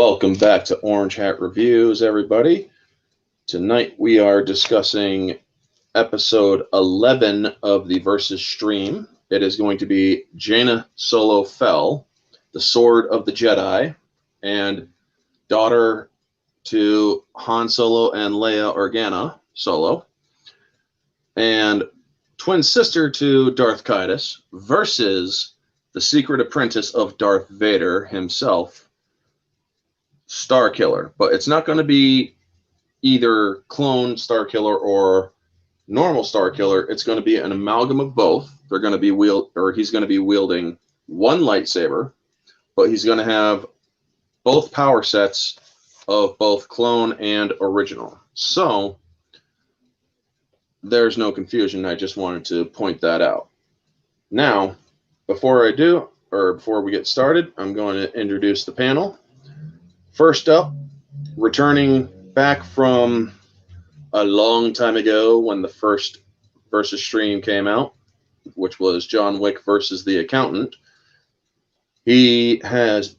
Welcome back to Orange Hat Reviews, everybody. Tonight we are discussing episode 11 of the Versus stream. It is going to be Jaina Solo-Fel, the Sword of the Jedi, and daughter to Han Solo and Leia Organa Solo, and twin sister to Darth versus the secret apprentice of Darth Vader himself, Starkiller. But it's not going to be either clone Starkiller or normal Starkiller. It's going to be an amalgam of both. They're going to be he's going to be wielding one lightsaber, but he's going to have both power sets of both clone and original. So there's no confusion. I just wanted to point that out. Now, before we get started, I'm going to introduce the panel. First up, returning back from a long time ago when the first Versus stream came out, which was John Wick versus the Accountant. He has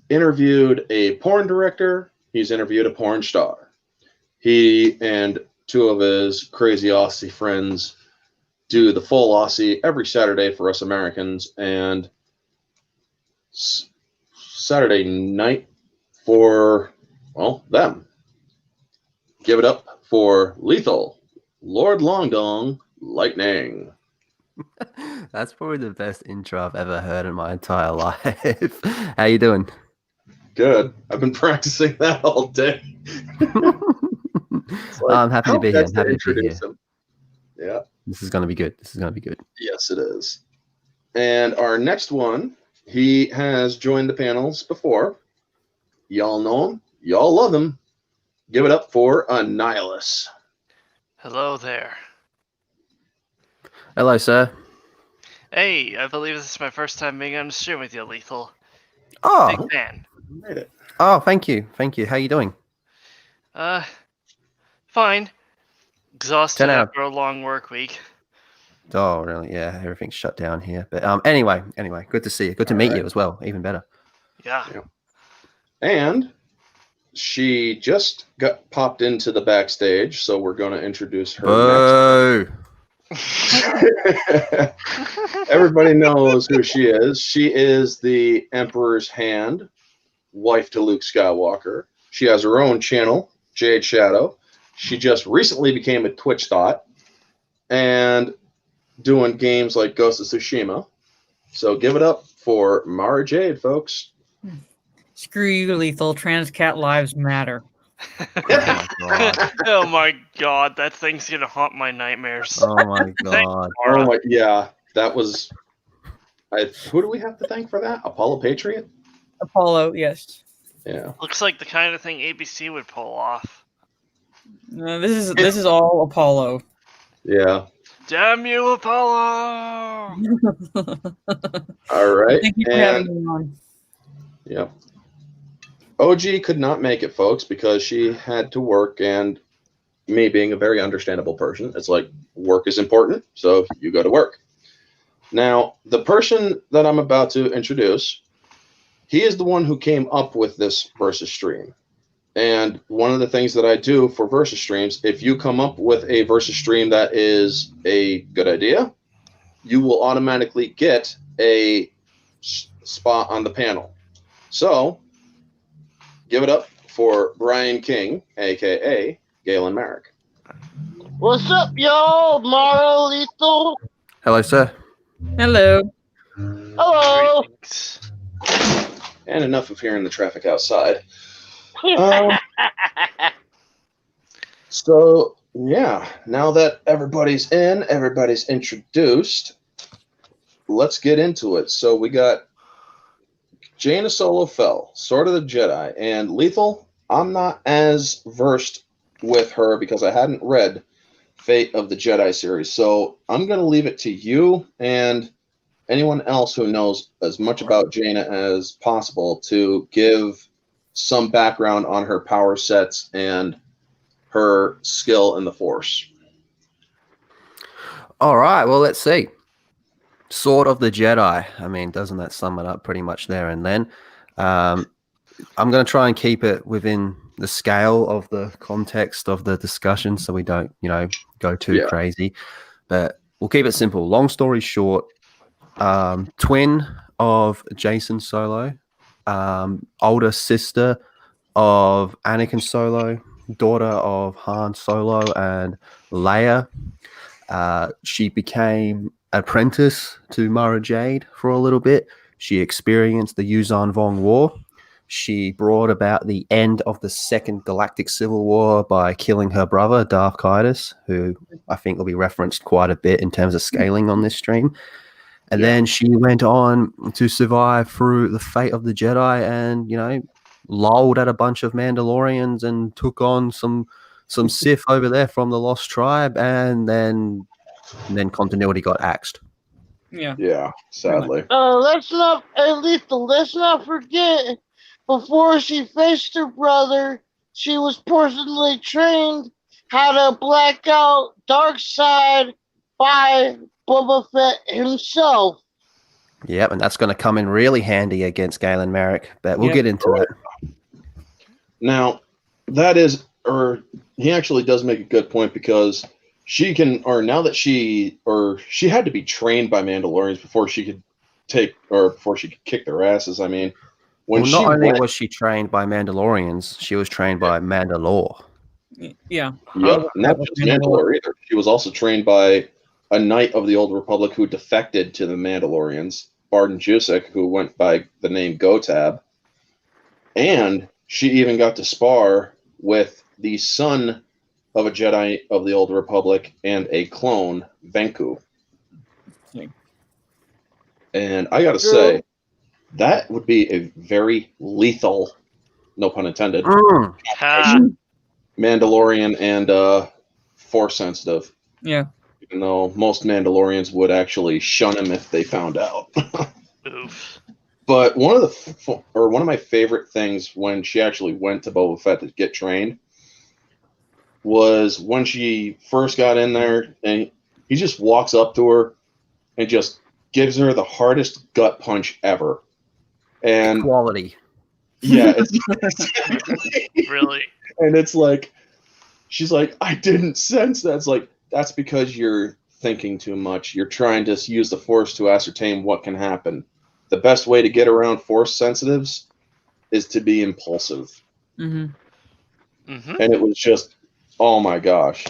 interviewed a porn director. He's interviewed a porn star. He and two of his crazy Aussie friends do the full Aussie every Saturday for us Americans, and Saturday night for, well, them. Give it up for Lethal, Lord Longdong, Lightning. That's probably the best intro I've ever heard in my entire life. How you doing? Good. I've been practicing that all day. I'm happy to be here. I'm happy to be here. Him. Yeah. This is going to be good. This is going to be good. Yes, it is. And our next one, he has joined the panels before. Y'all know him. Y'all love him. Give it up for Annihilus. Hello there. Hello, sir. Hey, I believe this is my first time being on the stream with you, Lethal. Oh, Big fan. Made it. Oh, thank you. Thank you. How you doing? Fine. Exhausted 10 out. after a long work week. Oh, really? Yeah, everything's shut down here. But anyway, good to see you. Good to meet you as well. Even better. Yeah. And she just got popped into the backstage, so we're going to introduce her next. Everybody knows who she is. She is the Emperor's Hand, wife to Luke Skywalker. She has her own channel, Jade Shadow. She just recently became a Twitch thought and doing games like Ghost of Tsushima. So give it up for Mara Jade, folks. Screw you, Lethal. Trans cat lives matter. Oh my god. Oh my god, that thing's gonna haunt my nightmares. Oh my god. Oh my, yeah, that was. Who do we have to thank for that? Apollo Patriot? Apollo, yes. Yeah. Looks like the kind of thing ABC would pull off. This is all Apollo. Yeah. Damn you, Apollo! All right. Thank you for having me on. Yeah. OG could not make it, folks, because she had to work, and me being a very understandable person, it's like work is important, so you go to work. Now, the person that I'm about to introduce, he is the one who came up with this Versus stream. And one of the things that I do for Versus streams, if you come up with a Versus stream that is a good idea, you will automatically get a spot on the panel. So, give it up for Brian King, a.k.a. Galen Merrick. What's up, y'all? Mara Lethal. Hello, sir. Hello. Hello. Greetings. And enough of hearing the traffic outside. So, yeah, now that everybody's in, everybody's introduced, let's get into it. So we got Jaina Solo-Fel, Sword of the Jedi, and Lethal. I'm not as versed with her because I hadn't read Fate of the Jedi series, so I'm going to leave it to you and anyone else who knows as much about Jaina as possible to give some background on her power sets and her skill in the Force. All right. Well, let's see. Sword of the Jedi. I mean, doesn't that sum it up pretty much there and then? I'm going to try and keep it within the scale of the context of the discussion, so we don't, go too crazy. But we'll keep it simple. Long story short, twin of Jason Solo, older sister of Anakin Solo, daughter of Han Solo and Leia. She became apprentice to Mara Jade for a little bit. She experienced the Yuzan Vong War. She brought about the end of the Second Galactic Civil War by killing her brother, Darth Kaitis, who I think will be referenced quite a bit in terms of scaling on this stream. And then she went on to survive through the fate of the Jedi and, lulled at a bunch of Mandalorians and took on some Sith over there from the Lost Tribe, and then continuity got axed. Yeah. Yeah, sadly. Let's not forget, before she faced her brother, she was personally trained how to black out dark side by Boba Fett himself. Yep, and that's going to come in really handy against Galen Merrick, but we'll get into that. Now, he actually does make a good point, because she had to be trained by Mandalorians before she could kick their asses. I mean, not only was she trained by Mandalorians, she was trained by Mandalore. Yeah. Yep, not just Mandalore either. She was also trained by a knight of the Old Republic who defected to the Mandalorians, Barden Jusek, who went by the name Gotab. And she even got to spar with the son of a Jedi of the Old Republic and a clone, Venku. And I gotta say, that would be a very lethal, no pun intended, Mandalorian and Force sensitive. Yeah. Even though most Mandalorians would actually shun him if they found out. Oof. But one of my favorite things when she actually went to Boba Fett to get trained was when she first got in there, and he just walks up to her and just gives her the hardest gut punch ever. And quality. Yeah, Really? And it's like, she's like, I didn't sense that. It's like, that's because you're thinking too much. You're trying to use the Force to ascertain what can happen. The best way to get around Force sensitives is to be impulsive. Mm-hmm. Mm-hmm. And it was just, oh my gosh.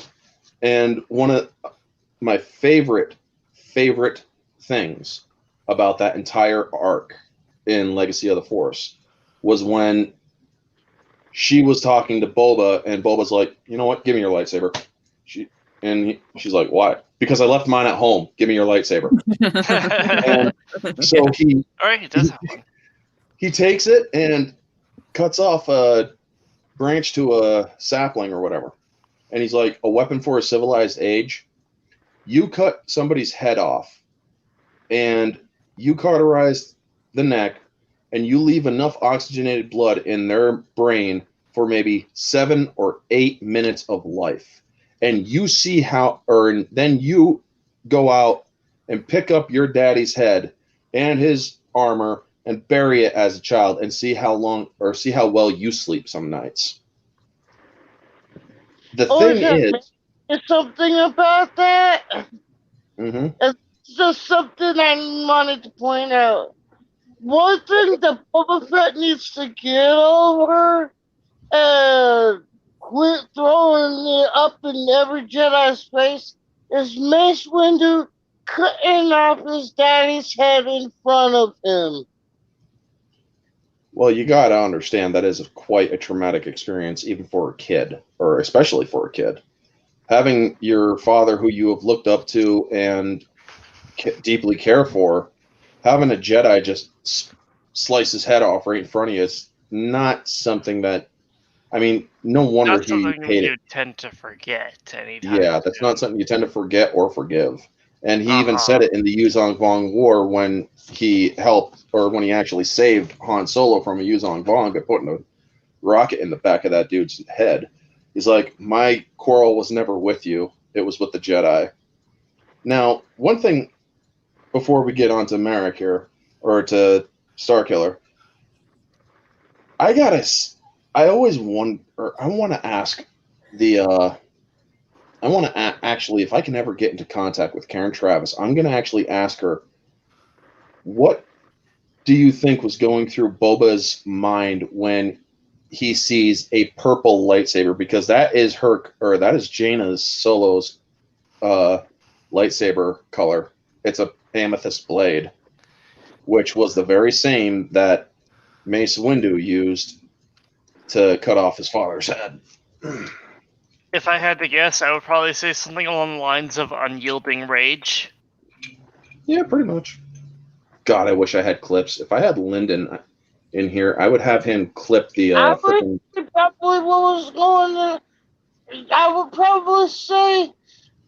And one of my favorite things about that entire arc in Legacy of the Force was when she was talking to Boba, and Boba's like, you know what, give me your lightsaber. She's like, why? Because I left mine at home. Give me your lightsaber. And so he does have one. He takes it and cuts off a branch to a sapling or whatever. And he's like, a weapon for a civilized age? You cut somebody's head off, and you cauterize the neck, and you leave enough oxygenated blood in their brain for maybe 7 or 8 minutes of life. And you see then you go out and pick up your daddy's head and his armor and bury it as a child and see how well you sleep some nights. The thing is, something about that. Mm-hmm. It's just something I wanted to point out. One thing that Boba Fett needs to get over and quit throwing it up in every Jedi's face is Mace Windu cutting off his daddy's head in front of him. Well, you got to understand that is quite a traumatic experience, even for a kid, or especially for a kid. Having your father, who you have looked up to and deeply care for, having a Jedi just slice his head off right in front of you is not something that, I mean, no wonder Not he something hated. you tend to forget anytime. Yeah, that's not something you tend to forget or forgive. And he even said it in the Yuzong Vong War when he helped, or when he actually saved Han Solo from a Yuzong Vong by putting a rocket in the back of that dude's head. He's like, my quarrel was never with you. It was with the Jedi. Now, one thing before we get on to Merrick here, or to Starkiller, I always wonder. I want to ask the. I want to actually, if I can ever get into contact with Karen Travis, I'm going to actually ask her, what do you think was going through Boba's mind when he sees a purple lightsaber? Because that is that is Jaina's Solo's lightsaber color. It's a amethyst blade, which was the very same that Mace Windu used to cut off his father's head. If I had to guess, I would probably say something along the lines of unyielding rage. Yeah, pretty much. God, I wish I had clips. If I had Lyndon in here, I would have him clip the I freaking. would probably what was going on. I would probably say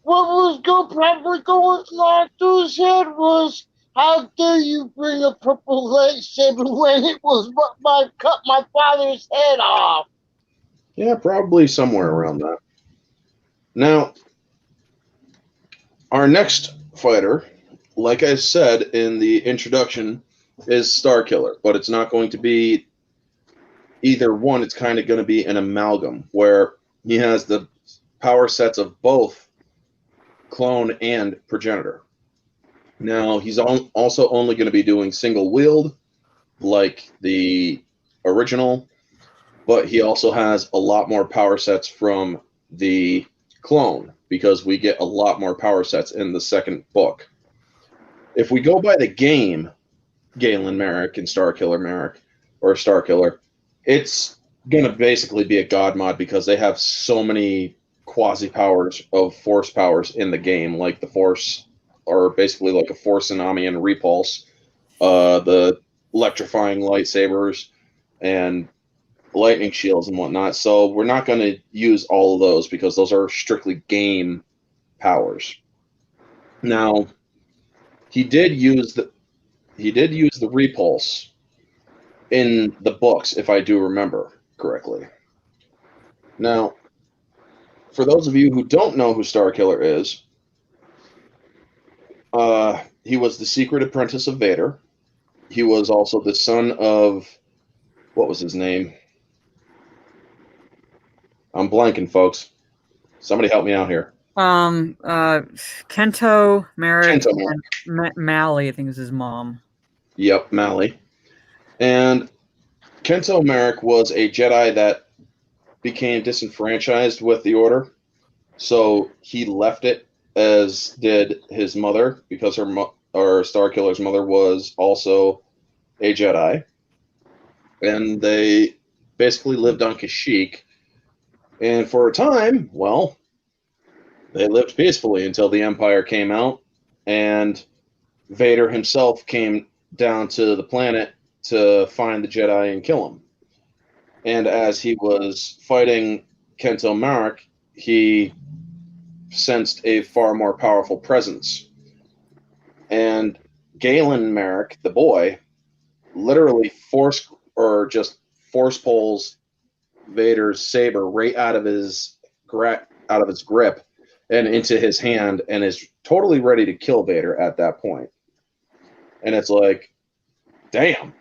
what was probably going on through his head was, how dare you bring a purple lightsaber when it was what cut my father's head off? Yeah, probably somewhere around that. Now, our next fighter, like I said in the introduction, is Starkiller, but it's not going to be either one. It's kind of going to be an amalgam where he has the power sets of both clone and progenitor. Now, he's also only going to be doing single wield like the original, but he also has a lot more power sets from the clone because we get a lot more power sets in the second book. If we go by the game, Galen Merrick and Starkiller Merrick, or Starkiller, it's going to basically be a god mod because they have so many quasi powers of force powers in the game, like the force, or basically like a force tsunami and repulse, the electrifying lightsabers, and lightning shields and whatnot. So we're not going to use all of those because those are strictly game powers. Now, he did use the repulse in the books, if I do remember correctly. Now, for those of you who don't know who Starkiller is, he was the secret apprentice of Vader. He was also the son of, what was his name? I'm blanking, folks. Somebody help me out here. Kento, Merrick, Kento Merrick. and Mally, I think is his mom. Yep, Mally. And Kento Merrick was a Jedi that became disenfranchised with the Order. So he left it, as did his mother, because Starkiller's mother was also a Jedi. And they basically lived on Kashyyyk. And for a time, well, they lived peacefully until the Empire came out and Vader himself came down to the planet to find the Jedi and kill him. And as he was fighting Kento Merrick, he sensed a far more powerful presence. And Galen Merrick, the boy, literally force pulls Vader's saber right out of his grip and into his hand, and is totally ready to kill Vader at that point. And it's like, damn.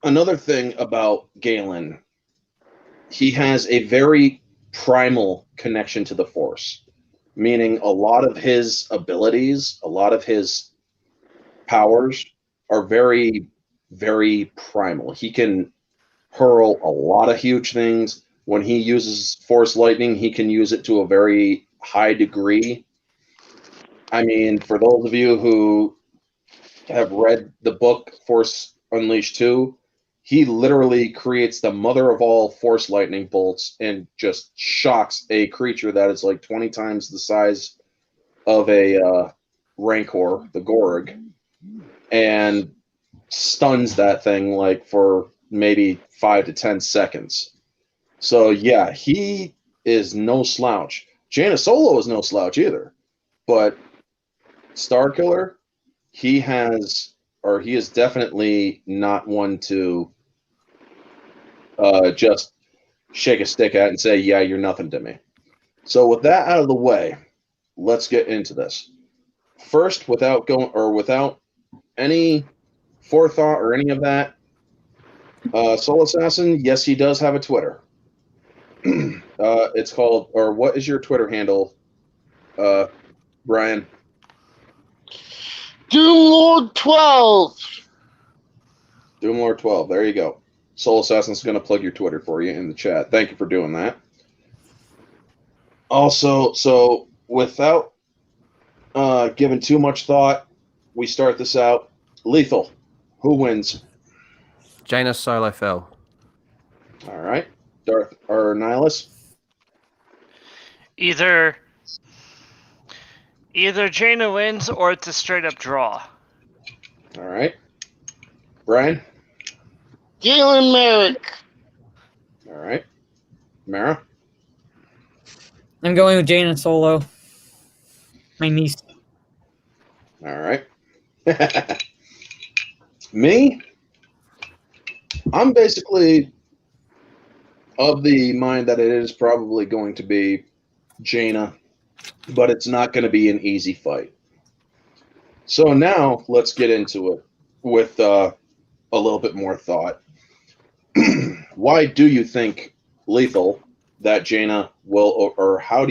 Another thing about Galen, he has a very primal connection to the Force, meaning a lot of his abilities, a lot of his powers are very, very primal. He can hurl a lot of huge things. When he uses Force Lightning, he can use it to a very high degree. I mean, for those of you who have read the book Force Unleashed 2, he literally creates the mother of all Force Lightning bolts and just shocks a creature that is like 20 times the size of a Rancor, the Gorg, and stuns that thing like for maybe 5 to 10 seconds. So yeah, he is no slouch. Jaina Solo is no slouch either. But Starkiller, he is definitely not one to just shake a stick at and say, yeah, you're nothing to me. So with that out of the way, let's get into this. First, without any forethought or any of that, Soul Assassin, yes, he does have a Twitter. It's called, or what is your Twitter handle, Brian? Doomlord 12. Doomlord 12. There you go. Soul Assassin's going to plug your Twitter for you in the chat. Thank you for doing that. Also, so without giving too much thought, we start this out. Lethal. Who wins? Jaina Solo-Fel. All right. Darth or Nihilus? Either Jaina wins or it's a straight up draw. All right. Brian? Galen Merrick. All right. Mara? I'm going with Jane and Solo. My niece. All right. Me? I'm basically of the mind that it is probably going to be Jaina, but it's not going to be an easy fight. So now let's get into it with a little bit more thought. Why do you think, Lethal, that Jaina will, or how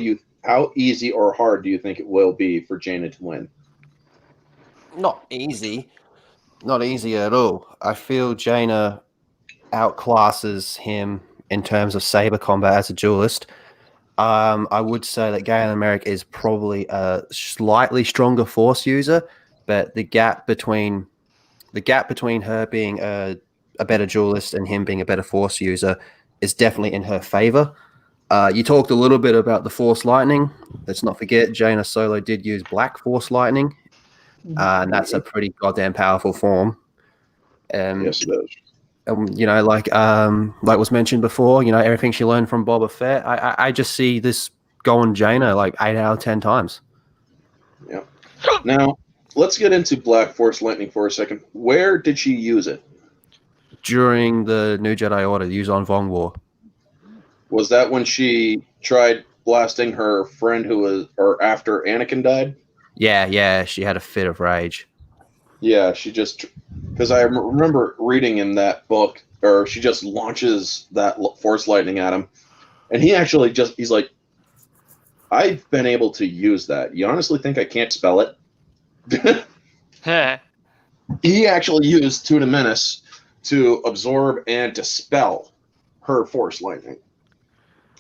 easy or hard do you think it will be for Jaina to win? Not easy. Not easy at all. I feel Jaina outclasses him in terms of saber combat as a duelist. I would say that Galen and Merrick is probably a slightly stronger force user, but the gap between her being a better duelist and him being a better force user is definitely in her favor. You talked a little bit about the force lightning. Let's not forget Jaina Solo did use black force lightning, and that's a pretty goddamn powerful form. Yes, it is. Like was mentioned before, everything she learned from Boba Fett. I just see this going Jaina like 8 out of 10 times. Yeah. Now let's get into Black Force Lightning for a second. Where did she use it? During the New Jedi Order, used on Vong War. Was that when she tried blasting her friend or after Anakin died? Yeah, she had a fit of rage. Yeah, she just, because I remember reading in that book, or she just launches that force lightning at him, and he's like, I've been able to use that. You honestly think I can't spell it? He actually used Tuna Menace to absorb and dispel her force lightning.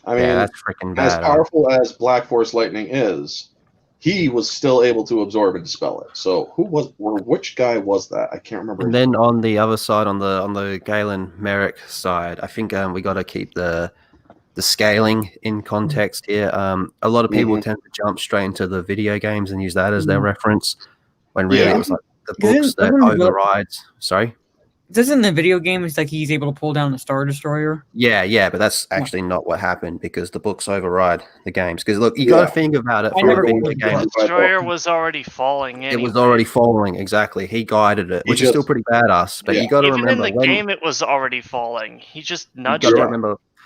I mean, that's freaking bad. As powerful as Black Force Lightning is, he was still able to absorb and dispel it. So which guy was that? I can't remember. And then on the other side, on the Galen Merrick side, I think we got to keep the scaling in context here. A lot of people tend to jump straight into the video games and use that as their reference, when really it was like the books that overrides. Sorry? Doesn't the video game is like he's able to pull down the Star Destroyer? Yeah, but that's actually not what happened because the books override the games. Because look, you got to think about it. The Destroyer was already falling. Anyway. It was already falling. Exactly, he guided it, which is still pretty badass. But you got to remember, in the game, it was already falling. He just nudged it. You got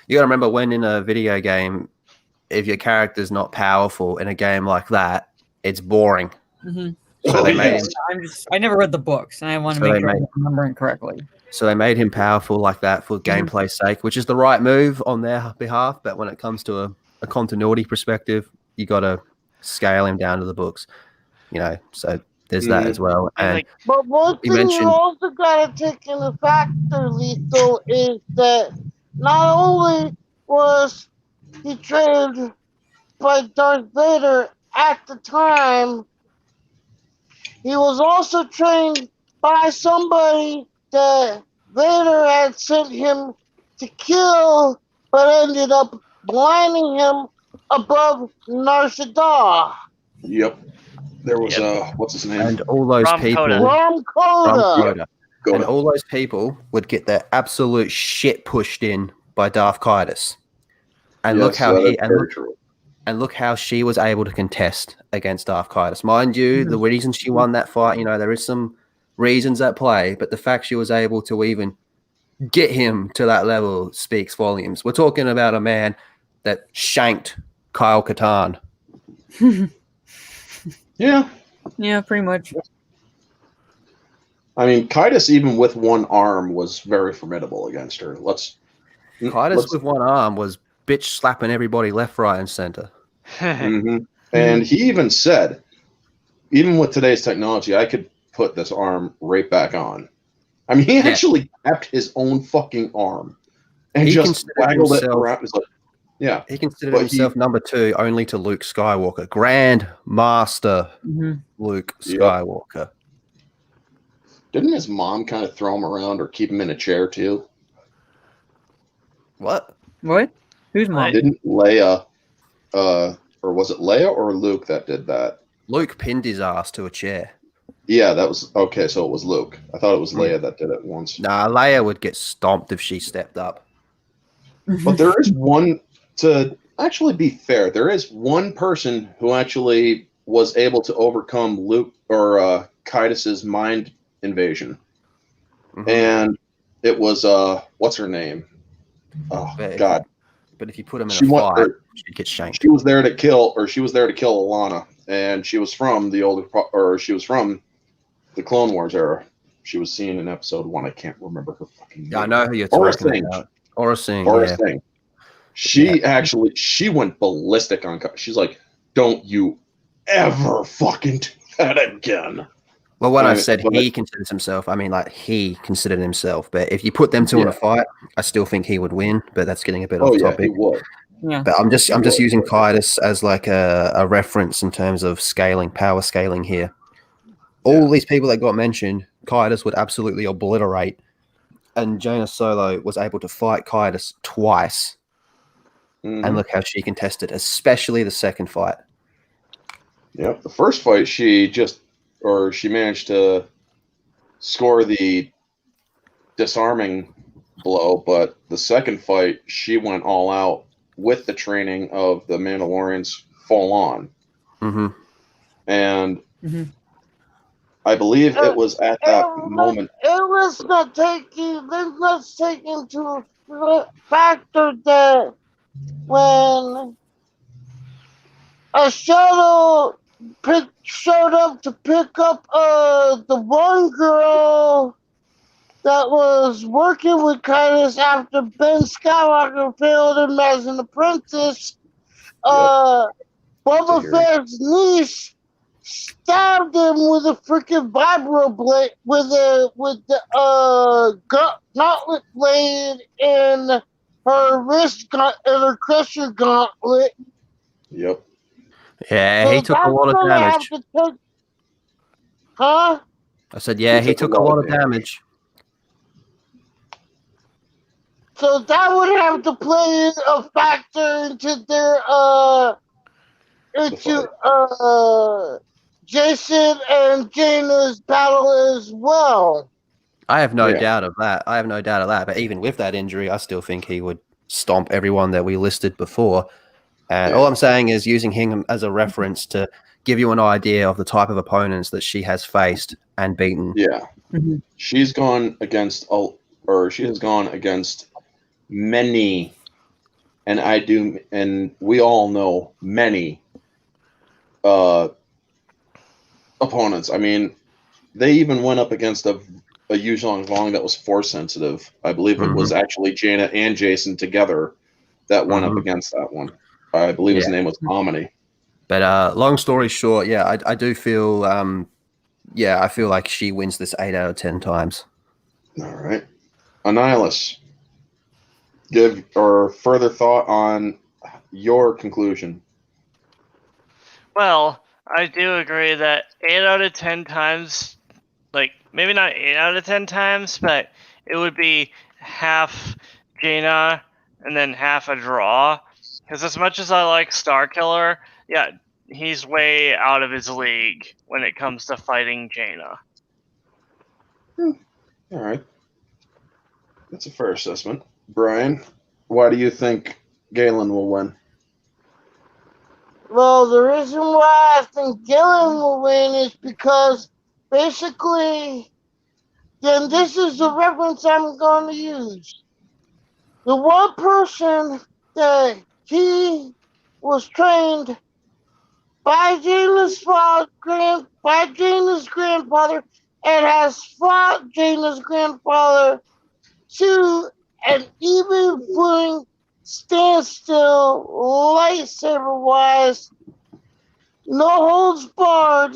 to remember when in a video game, if your character's not powerful in a game like that, it's boring. Mm-hmm. So they made him, I never read the books, and I want to make sure I'm remembering correctly. So they made him powerful like that for gameplay's sake, which is the right move on their behalf. But when it comes to a continuity perspective, you got to scale him down to the books. So there's that as well. And but one thing you also got to take into factor, Lethal, is that not only was he trained by Darth Vader at the time, he was also trained by somebody that Vader had sent him to kill, but ended up blinding him above Nar Shaddaa. Yep. There was what's his name? And all those people. Rom Coda. And all those people would get their absolute shit pushed in by Darth Kaitis. And look how she was able to contest against Darth Kaitis. Mind you, the reason she won that fight, there is some reasons at play, but the fact she was able to even get him to that level speaks volumes. We're talking about a man that shanked Kyle Katarn. Yeah, pretty much. I mean, Kaitis, even with one arm, was very formidable against her. Kaitis with one arm was bitch slapping everybody left, right, and center. And he even said, even with today's technology, I could put this arm right back on. I mean, he actually tapped his own fucking arm and just waggled it around. He's like, yeah. He considered himself number 2 only to Luke Skywalker. Grand Master Luke Skywalker. Didn't his mom kind of throw him around or keep him in a chair too? What? What? Who's mom? Didn't Leia, or was it Leia or Luke that did that? Luke pinned his ass to a chair. Yeah, that was okay. So it was Luke. I thought it was Leia that did it once. Nah, Leia would get stomped if she stepped up. But there is one, to actually be fair, there is one person who actually was able to overcome Luke or Kaitis's mind invasion, and it was what's her name? Oh God! But if you put him in a fight, she'd get shanked. She was there to kill Alana, and she was from the Clone Wars era. She was seen in episode 1. I can't remember her fucking name. Yeah, I know who you're talking about. Aura Singh. She went ballistic on. She's like, "Don't you ever fucking do that again." Well, when I said he considers himself, I mean like he considered himself. But if you put them two in a fight, I still think he would win. But that's getting a bit off topic. He would. Yeah. But I'm just using Kaitis as like a reference in terms of power scaling here. All these people that got mentioned, Kaitis would absolutely obliterate. And Jaina Solo was able to fight Kaitis twice. And look how she contested, especially the second fight. Yep. The first fight, she managed to score the disarming blow, but the second fight, she went all out with the training of the Mandalorians full on. And I believe it was at that moment. Let's not take into factor that when a shuttle showed up to pick up the one girl that was working with Kaitis after Ben Skywalker failed him as an apprentice, Boba Fett's niece stabbed him with a freaking vibro blade, with the gauntlet blade in her wrist, and her crusher gauntlet. Yep. Yeah, so he took a lot of damage. Huh? I said, yeah, he took a lot of damage. So that would have to play a factor into their Jason and Jaina's battle as well. I have no doubt of that. But even with that injury, I still think he would stomp everyone that we listed before. And all I'm saying is using him as a reference to give you an idea of the type of opponents that she has faced and beaten. Yeah. She's gone against many, and we all know many opponents. I mean, they even went up against a Yuzhong Vong that was force sensitive. I believe it was actually Jaina and Jason together that went up against that one. I believe his name was Omni. But long story short, I do feel I feel like she wins this 8 out of 10 times. All right. Annihilus, give or further thought on your conclusion. Well, I do agree that 8 out of 10 times, like maybe not 8 out of 10 times, but it would be half Jaina and then half a draw. Because as much as I like Starkiller, he's way out of his league when it comes to fighting Jaina. All right. That's a fair assessment. Brian, why do you think Galen will win? Well, the reason why I think Galen will win is because basically, then this is the reference I'm going to use. The one person that he was trained by Jaina's grandfather and has fought Jaina's grandfather to and even putting standstill lightsaber wise, no holds barred,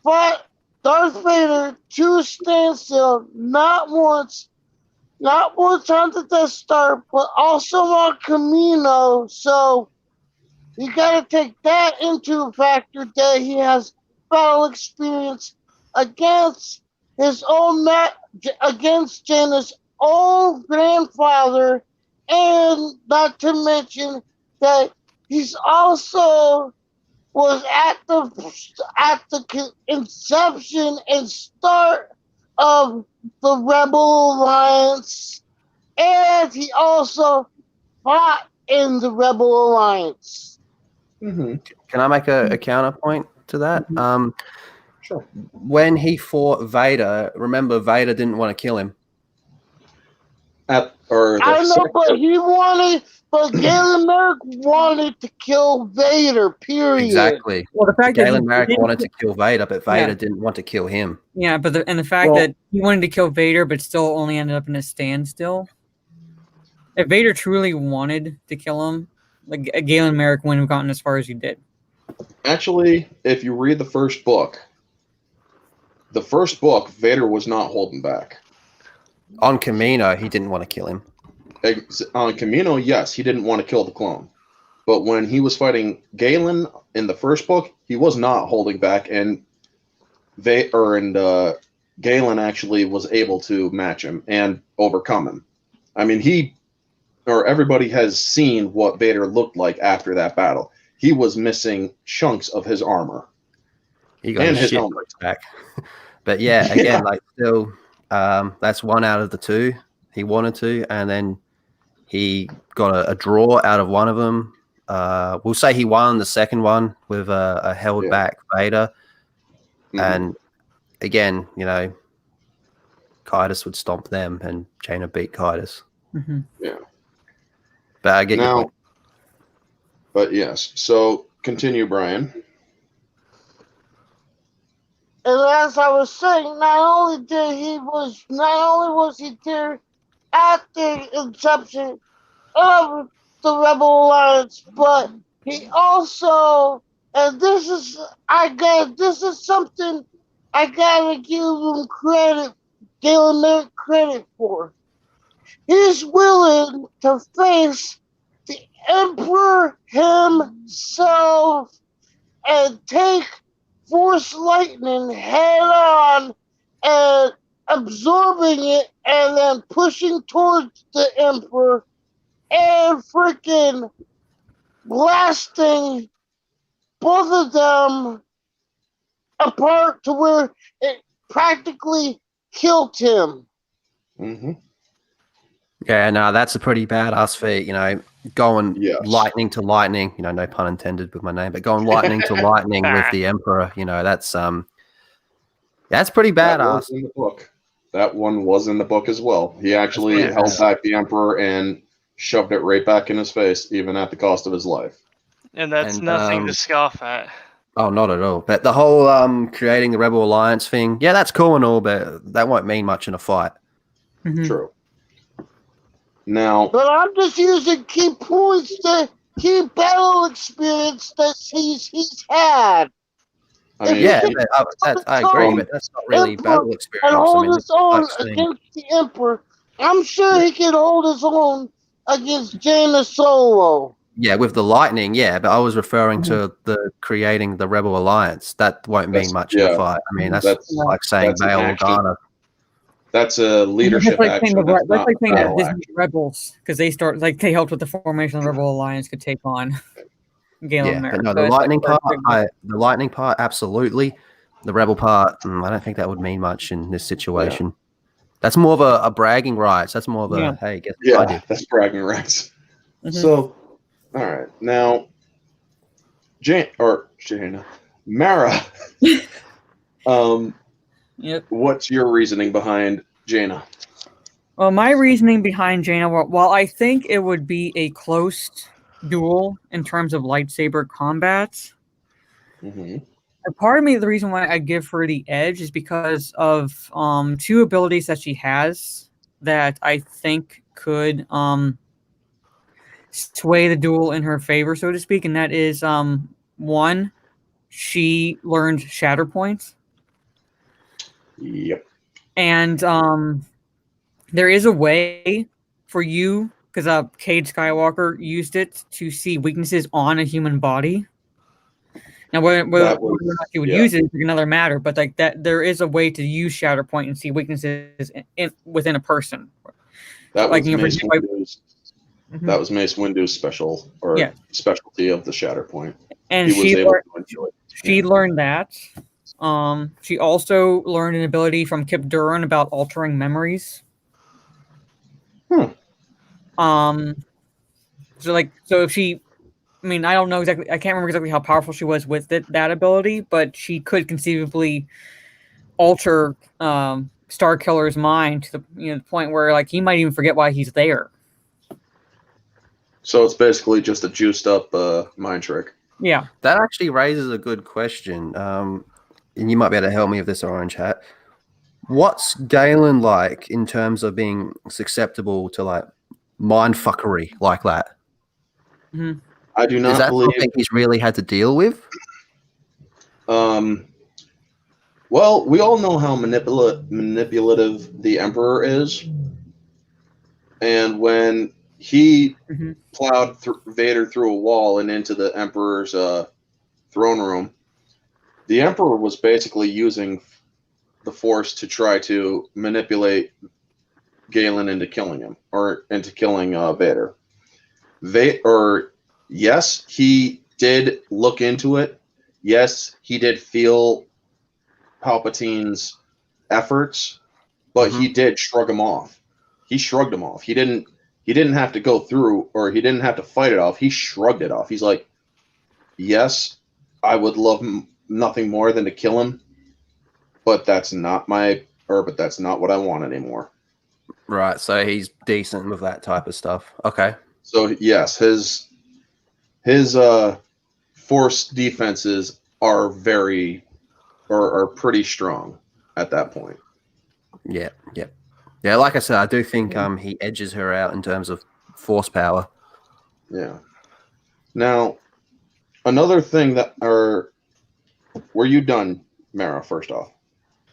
fought Darth Vader to a standstill, not once on the Death Star, but also on Kamino. So you gotta take that into a factor that he has battle experience against his own against Jaina's own grandfather, and not to mention that he's also was at the inception and start of the Rebel Alliance, and he also fought in the Rebel Alliance. Mm-hmm. Can I make a counterpoint to that? Sure. When he fought Vader, remember Vader didn't want to kill him. I know, but Galen Merrick wanted to kill Vader, period. Exactly. Well, the fact Galen that Merrick wanted to kill Vader, but Vader didn't want to kill him. Yeah, but the fact that he wanted to kill Vader, but still only ended up in a standstill. If Vader truly wanted to kill him, like Galen Merrick wouldn't have gotten as far as he did. Actually, if you read the first book, Vader was not holding back. On Kamino, he didn't want to kill him. On Kamino, yes, he didn't want to kill the clone. But when he was fighting Galen in the first book, he was not holding back, and Galen actually was able to match him and overcome him. I mean, everybody has seen what Vader looked like after that battle. He was missing chunks of his armor. He got his helmet back. But yeah, again, still, that's one out of the two he wanted to, and then he got a draw out of one of them. We'll say he won the second one with a held back Vader. Mm-hmm. And again, Kaitis would stomp them, and Jaina beat Kaitis. Mm-hmm. Yeah. But I get your point. But yes, so continue, Brian. And as I was saying, not only was he there at the inception of the Rebel Alliance, but he also, and this is something I gotta give him Galen Merrick credit for. He's willing to face the Emperor himself and take Force lightning head on and absorbing it and then pushing towards the Emperor and freaking blasting both of them apart to where it practically killed him. Mm-hmm. Yeah, no, that's a pretty badass feat, going lightning to lightning, no pun intended with my name, but going lightning to lightning with the Emperor, that's pretty badass. That one was in the book as well. He actually held back the Emperor and shoved it right back in his face, even at the cost of his life. And that's nothing to scoff at. Oh, not at all. But the whole creating the Rebel Alliance thing, that's cool and all, but that won't mean much in a fight. Mm-hmm. True. Now, but I'm just using key points, key battle experience that he's had. I mean, I agree, but that's not really battle experience. And hold his own against the Emperor. I'm sure he can hold his own against Jaina Solo. Yeah, with the lightning, but I was referring to the creating the Rebel Alliance. That won't mean much in a fight. I mean, that's like saying Bail Organa. That's a leadership action. That's like saying that Disney Rebels, because they helped with the formation of the Rebel Alliance could take on Galen Merrick. No, the lightning part, absolutely. The Rebel part, I don't think that would mean much in this situation. Yeah. That's more of a bragging rights. That's more of a hey, guess what I did. That's bragging rights. Mm-hmm. So, all right, now, Jaina, Mara. Yep. What's your reasoning behind Jaina? Well, my reasoning behind Jaina, while I think it would be a close duel in terms of lightsaber combats, part of me, the reason why I give her the edge is because of 2 abilities that she has that I think could sway the duel in her favor, so to speak, and that is 1, she learned Shatter Points. Yep. And there is a way for you, because Cade Skywalker used it to see weaknesses on a human body. Now, whether or not you would use it is another matter, but like that, there is a way to use Shatterpoint and see weaknesses within a person. That like, was Mace Windu's. That was Mace Windu's specialty of the Shatterpoint. And he was able to enjoy it. She learned that. She also learned an ability from Kip Duran about altering memories. So if she, I mean, I don't know exactly. I can't remember exactly how powerful she was with that ability, but she could conceivably alter Starkiller's mind to the point where like he might even forget why he's there. So it's basically just a juiced up mind trick. Yeah, that actually raises a good question. And you might be able to help me with this, Orange Hat. What's Galen like in terms of being susceptible to like mind fuckery like that? Mm-hmm. I do not Is that believe something he's really had to deal with? Well, we all know how manipulative the Emperor is, and when he plowed Vader through a wall and into the Emperor's throne room, the Emperor was basically using the Force to try to manipulate Galen into killing him, or into killing Vader. Yes, he did look into it. Yes, he did feel Palpatine's efforts, but he did shrug him off. He shrugged him off. He didn't have to go through, or he didn't have to fight it off. He shrugged it off. He's like, yes, I would love nothing more than to kill him, but that's not what I want anymore. Right, so he's decent with that type of stuff. Okay. So yes, his Force defenses are pretty strong at that point. Yeah. Like I said, I do think he edges her out in terms of Force power. Yeah. Now, another thing were you done, Mara? First off.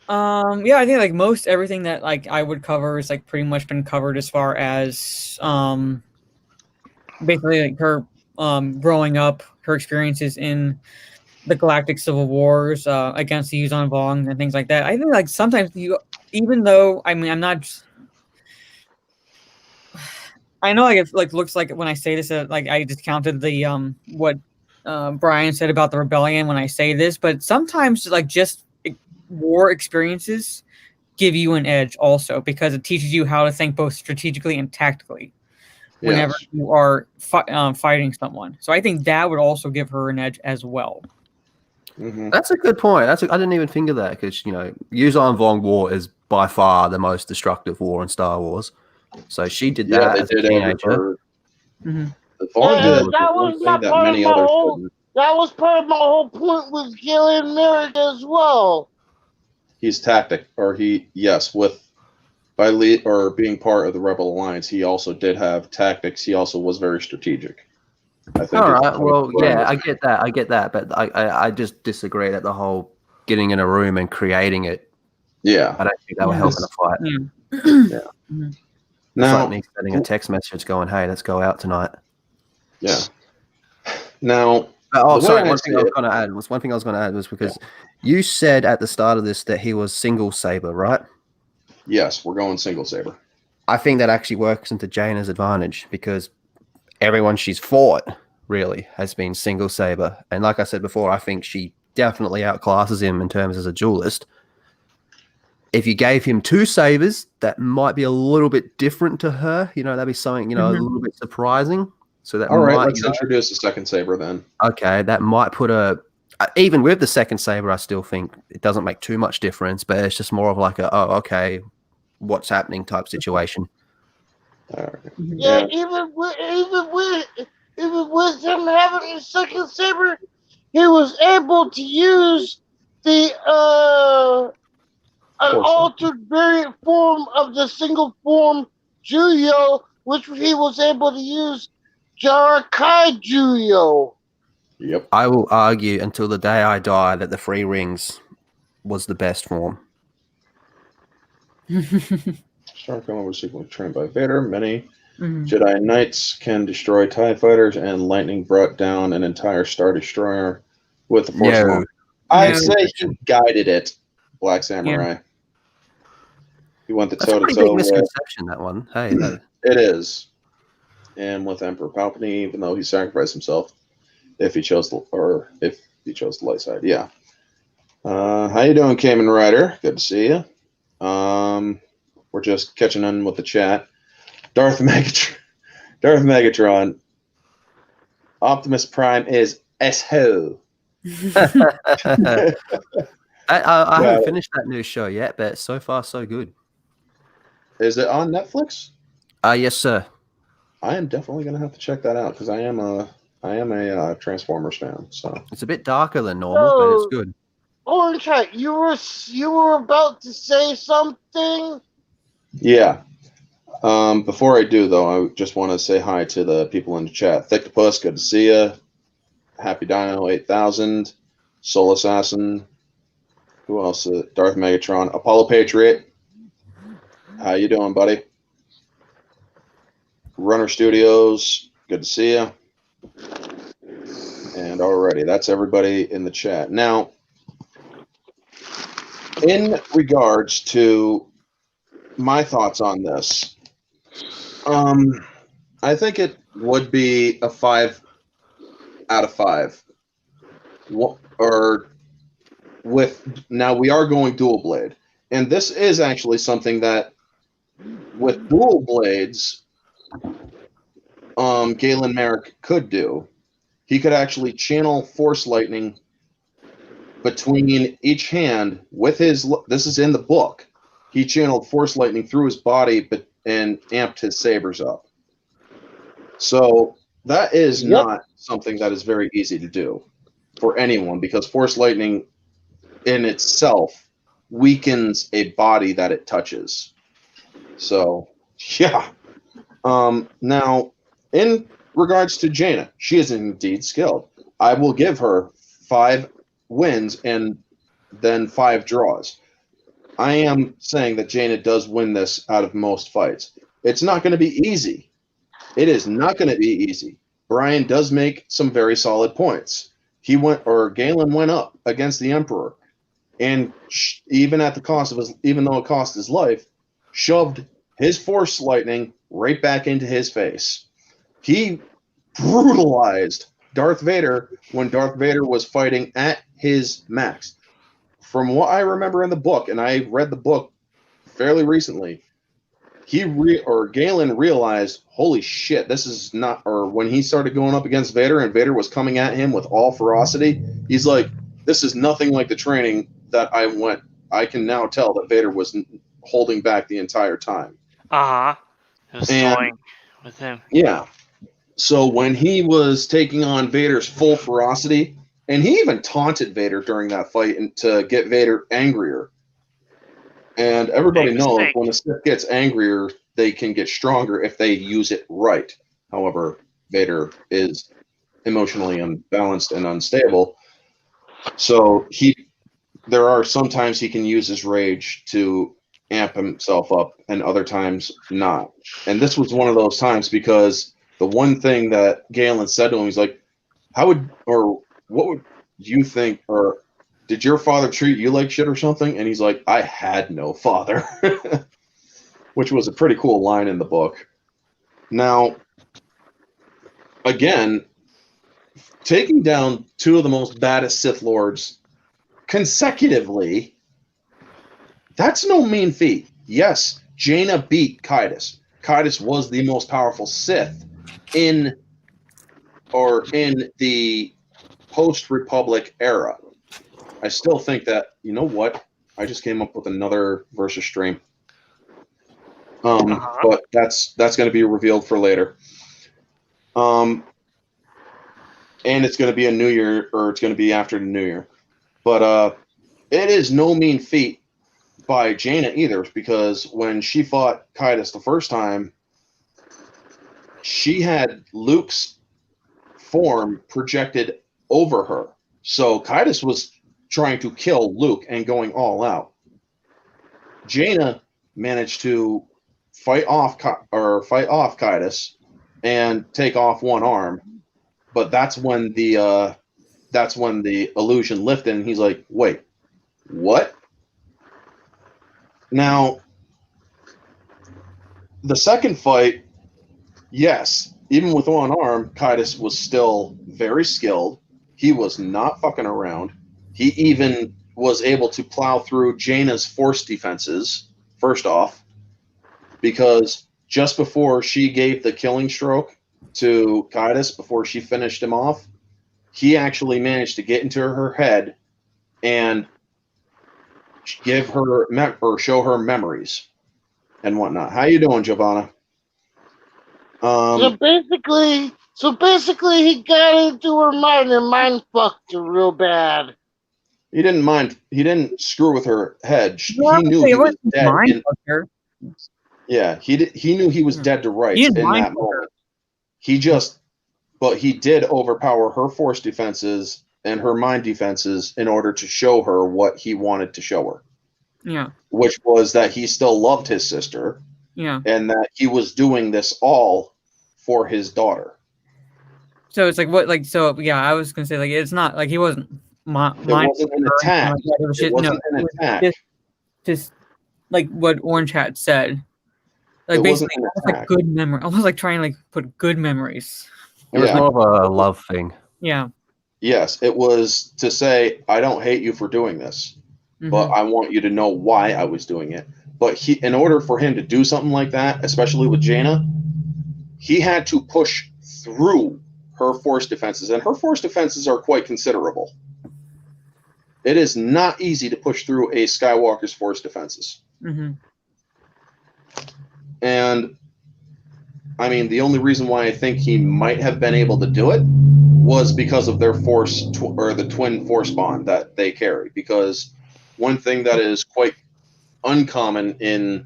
Yeah, I think like most everything that like I would cover is like pretty much been covered as far as basically like her growing up, her experiences in the Galactic Civil Wars against the Yuuzhan Vong and things like that. I think like sometimes even though I mean I'm not, I know like it like looks like when I say this like I discounted the what Brian said about the rebellion when I say this, but sometimes like just war experiences give you an edge also because it teaches you how to think both strategically and tactically whenever you are fighting someone. So I think that would also give her an edge as well. That's a good point. I didn't even think of that because Yuuzhan Vong War is by far the most destructive war in Star Wars. So she did that as a teenager. That was not part of my whole. That was part of my whole point with Galen and Merrick as well. He's tactic, or being part of the Rebel Alliance, he also did have tactics. He also was very strategic. I think. All right. Well, yeah, I get that, but I just disagree that the whole getting in a room and creating it. Yeah, I don't think that will help in a fight. Yeah. It's like me sending a text message going, "Hey, let's go out tonight." Yeah. Now. One thing I was going to add was because you said at the start of this that he was single saber, right? Yes, we're going single saber. I think that actually works into Jaina's advantage because everyone she's fought really has been single saber. And like I said before, I think she definitely outclasses him in terms as a duelist. If you gave him 2 sabers, that might be a little bit different to her. That'd be something, a little bit surprising. So that all right, let's introduce the second saber then. Okay, that might put even with the second saber, I still think it doesn't make too much difference, but it's just more of like okay, what's happening type situation. All right. Yeah, even with him having the second saber, he was able to use an Force altered variant form of the single form Juyo, which he was able to use Jarakai Juyo. Yep. I will argue until the day I die that the Three Rings was the best form. Starkiller was secretly trained by Vader. Many Mhm. Jedi Knights can destroy TIE fighters, and lightning brought down an entire Star Destroyer with the Force alone. I'd No. say he guided it, Black Samurai. He went That's a toe to pretty big toe with misconception, that one. Hey, that, it is, and with Emperor Palpatine, even though he sacrificed himself, if he chose the light side. Yeah. How you doing, Kamen Rider? Good to see you. We're just catching on with the chat. Darth Megatron. Optimus Prime is S-ho. I haven't finished that new show yet, but so far so good. Is it on Netflix? Yes, sir. I am definitely gonna have to check that out because I am a Transformers fan. So It's a bit darker than normal, but it's good. Orange Hat, you were about to say something? yeah. Before I do though, I just want to say hi to the people in the chat. Thicktopus, good to see you. Happy Dino 8000, Soul Assassin. Who else? Darth Megatron, Apollo Patriot. How you doing, buddy? Runner Studios, good to see you. And alrighty, that's everybody in the chat. Now, in regards to my thoughts on this, I think it would be a 5 out of 5. Or with now we are going dual blade, and this is actually something that with dual blades, Galen Merrick could do. He could actually channel Force Lightning between each hand with his. This is in the book. He channeled Force Lightning through his body, and amped his sabers up. So that is not something that is very easy to do for anyone, because Force Lightning in itself weakens a body that it touches. So, yeah. Now, in regards to Jaina, she is indeed skilled. I will give her 5 wins and then 5 draws. I am saying that Jaina does win this out of most fights. It's not going to be easy. It is not going to be easy. Brian does make some very solid points. Galen went up against the Emperor, and even at the cost of even though it cost his life, shoved his Force Lightning right back into his face. He brutalized Darth Vader when Darth Vader was fighting at his max. From what I remember in the book, and I read the book fairly recently, Galen realized, holy shit, this is not. Or when he started going up against Vader, and Vader was coming at him with all ferocity, he's like, this is nothing like the training that I went. I can now tell that Vader was holding back the entire time. It was toying with him. Yeah. So when he was taking on Vader's full ferocity, and he even taunted Vader during that fight and to get Vader angrier. And everybody knows when a Sith gets angrier, they can get stronger if they use it right. However, Vader is emotionally unbalanced and unstable. So there are sometimes he can use his rage to amp himself up, and other times not. And this was one of those times, because the one thing that Galen said to him, he's like, what would you think, or did your father treat you like shit or something? And he's like, I had no father, which was a pretty cool line in the book. Now, again, taking down 2 of the most baddest Sith Lords consecutively, that's no mean feat. Yes, Jaina beat Kaitis. Kaitis was the most powerful Sith in the post-Republic era. I still think that, you know what? I just came up with another versus stream. But that's going to be revealed for later. And it's going to be a New Year, or it's going to be after the New Year. But it is no mean feat by Jaina either, because when she fought Kaitis the first time, she had Luke's form projected over her. So Kaitis was trying to kill Luke and going all out. Jaina managed to fight off Kaitis and take off one arm, but that's when the illusion lifted, and he's like, "Wait, what?" Now, the second fight, yes, even with one arm, Kaitis was still very skilled. He was not fucking around. He even was able to plow through Jaina's force defenses, first off, because just before she gave the killing stroke to Kaitis, before she finished him off, he actually managed to get into her head and give her or show her memories and whatnot. How you doing, Giovanna? So basically, he got into her mind and mind fucked her real bad. He didn't mind. He didn't screw with her head. He Well, knew it he was wasn't dead. mind fucker. Yeah, he knew he was dead to rights He in didn't mind that fuck moment. But he did overpower her force defenses and her mind defenses in order to show her what he wanted to show her. Yeah. Which was that he still loved his sister. Yeah. And that he was doing this all for his daughter. So it's like what, like, so yeah, I was gonna say, like, it's not like he wasn't. It wasn't an attack. It wasn't an attack. Just like what Orange Hat said. Like, It wasn't basically, an almost like attack. good memory. Almost like trying to like put good memories. It was Yeah. more of a love thing. Yeah. Yes, it was to say, I don't hate you for doing this, but I want you to know why I was doing it. But in order for him to do something like that, especially with Jaina, he had to push through her force defenses, and her force defenses are quite considerable. It is not easy to push through a Skywalker's force defenses. And I mean, the only reason why I think he might have been able to do it was because of their force or the twin force bond that they carry. Because one thing that is quite uncommon in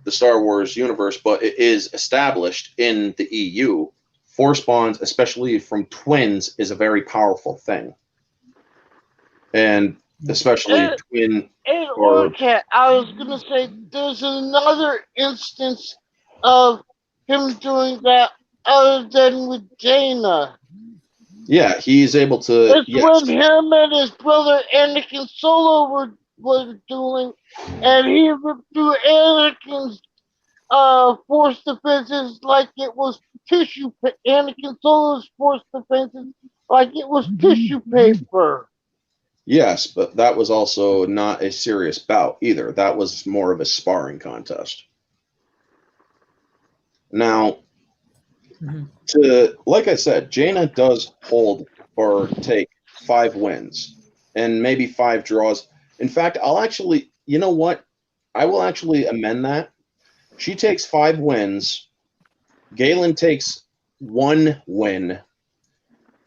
the Star Wars universe, but it is established in the EU, force bonds, especially from twins, is a very powerful thing. And especially twin. And Orcat, I was gonna say, there's another instance of him doing that other than with Jaina. Yeah, he's able to. It's when him and his brother Anakin Solo were dueling, and he ripped through Anakin's force defenses like it was tissue. Anakin Solo's force defenses like it was tissue paper. Yes, but that was also not a serious bout either. That was more of a sparring contest. Now, like I said, Jaina does hold or take 5 wins and maybe 5 draws. In fact, you know what? I will actually amend that. She takes 5 wins. Galen takes 1 win,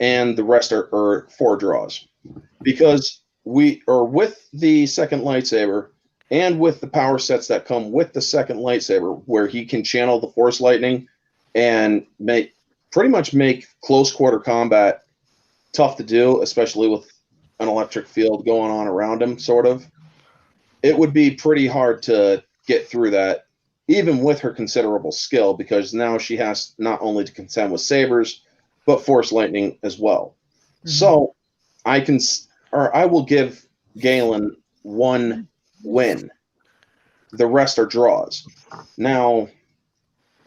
and the rest are 4 draws. Because with the second lightsaber and with the power sets that come with the second lightsaber, where he can channel the Force Lightning and pretty much make close quarter combat tough to do, especially with an electric field going on around him, sort of. It would be pretty hard to get through that, even with her considerable skill, because now she has not only to contend with sabers, but Force Lightning as well. So I will give Galen 1 win. The rest are draws. Now,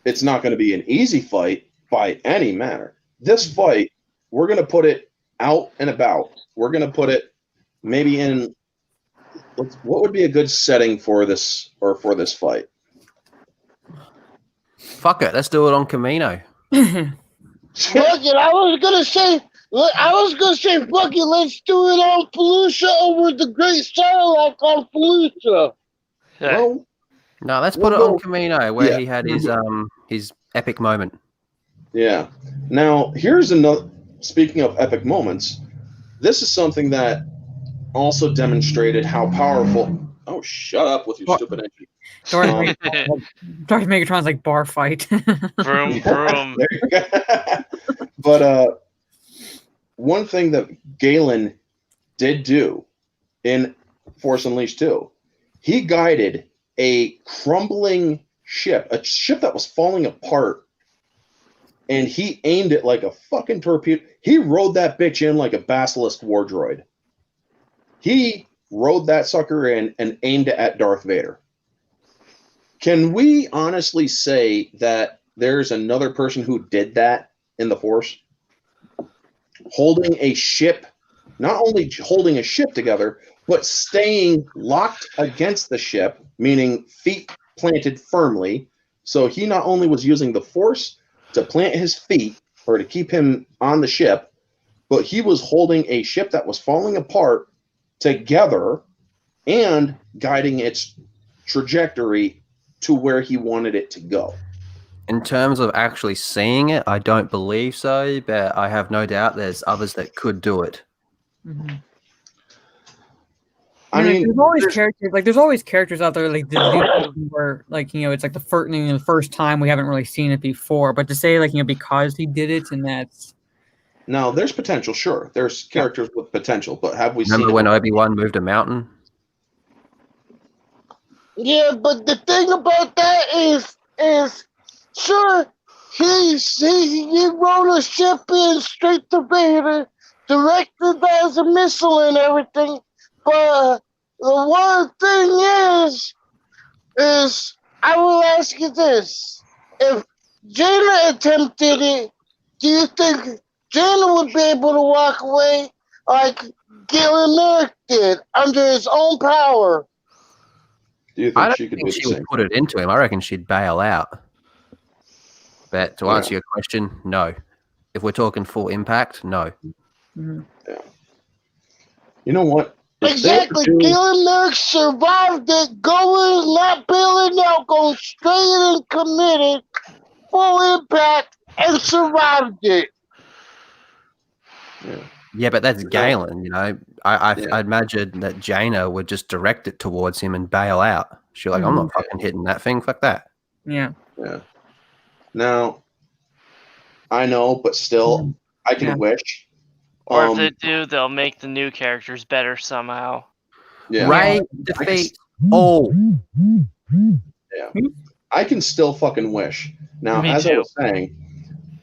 it's not going to be an easy fight by any manner. This fight, we're going to put it out and about. We're going to put it maybe in. What would be a good setting for this fight? Fuck it, let's do it on Camino. Fuck it, I was gonna say, fuck it, let's do it on Felucia over the Great Sarlacc on Felucia. Well, no, let's put it on Camino, where he had his epic moment. Yeah. Now, here's another. Speaking of epic moments, this is something that also demonstrated how powerful. Oh, shut up with your stupid engine. Darth Megatron's like bar fight. Vroom, vroom. But one thing that Galen did do in Force Unleashed 2, he guided a crumbling ship, a ship that was falling apart, and he aimed it like a fucking torpedo. He rode that bitch in like a basilisk war droid. He rode that sucker in and aimed it at Darth Vader. Can we honestly say that there's another person who did that in the Force? Holding a ship, not only holding a ship together, but staying locked against the ship, meaning feet planted firmly. So he not only was using the Force to plant his feet or to keep him on the ship, but he was holding a ship that was falling apart together and guiding its trajectory to where he wanted it to go. In terms of actually seeing it, I don't believe so, but I have no doubt there's others that could do it. Mm-hmm. I mean, there's always characters. Like, there's always characters out there, like where, like, it's like the first time we haven't really seen it before. But to say, like, because he did it, and that's no, there's potential. Sure, there's characters with potential, but have we Remember seen when Obi-Wan moved a mountain? Yeah, but the thing about that is sure, he rode a ship in straight to Vader, directed as a missile and everything. But the one thing is I will ask you this: if Jaina attempted it, do you think Jaina would be able to walk away like Galen Merrick did under his own power? Do you think I don't she could think do she the would same? put it into him. I reckon she'd bail out. But to answer your question, no. If we're talking full impact, no. mm-hmm. Yeah. You know what? Exactly. Galen Merrick survived it, going, not bailing out, going straight and committed, full impact, and survived it. Yeah, but that's Galen, I imagine that Jaina would just direct it towards him and bail out. She's like, I'm not fucking hitting that thing. Fuck that. Yeah. Yeah. Now, I know, but still, I can wish. Or if they do, they'll make the new characters better somehow. Yeah. Ray defeats all. Yeah. I can still fucking wish. Now, Me as too. I was saying,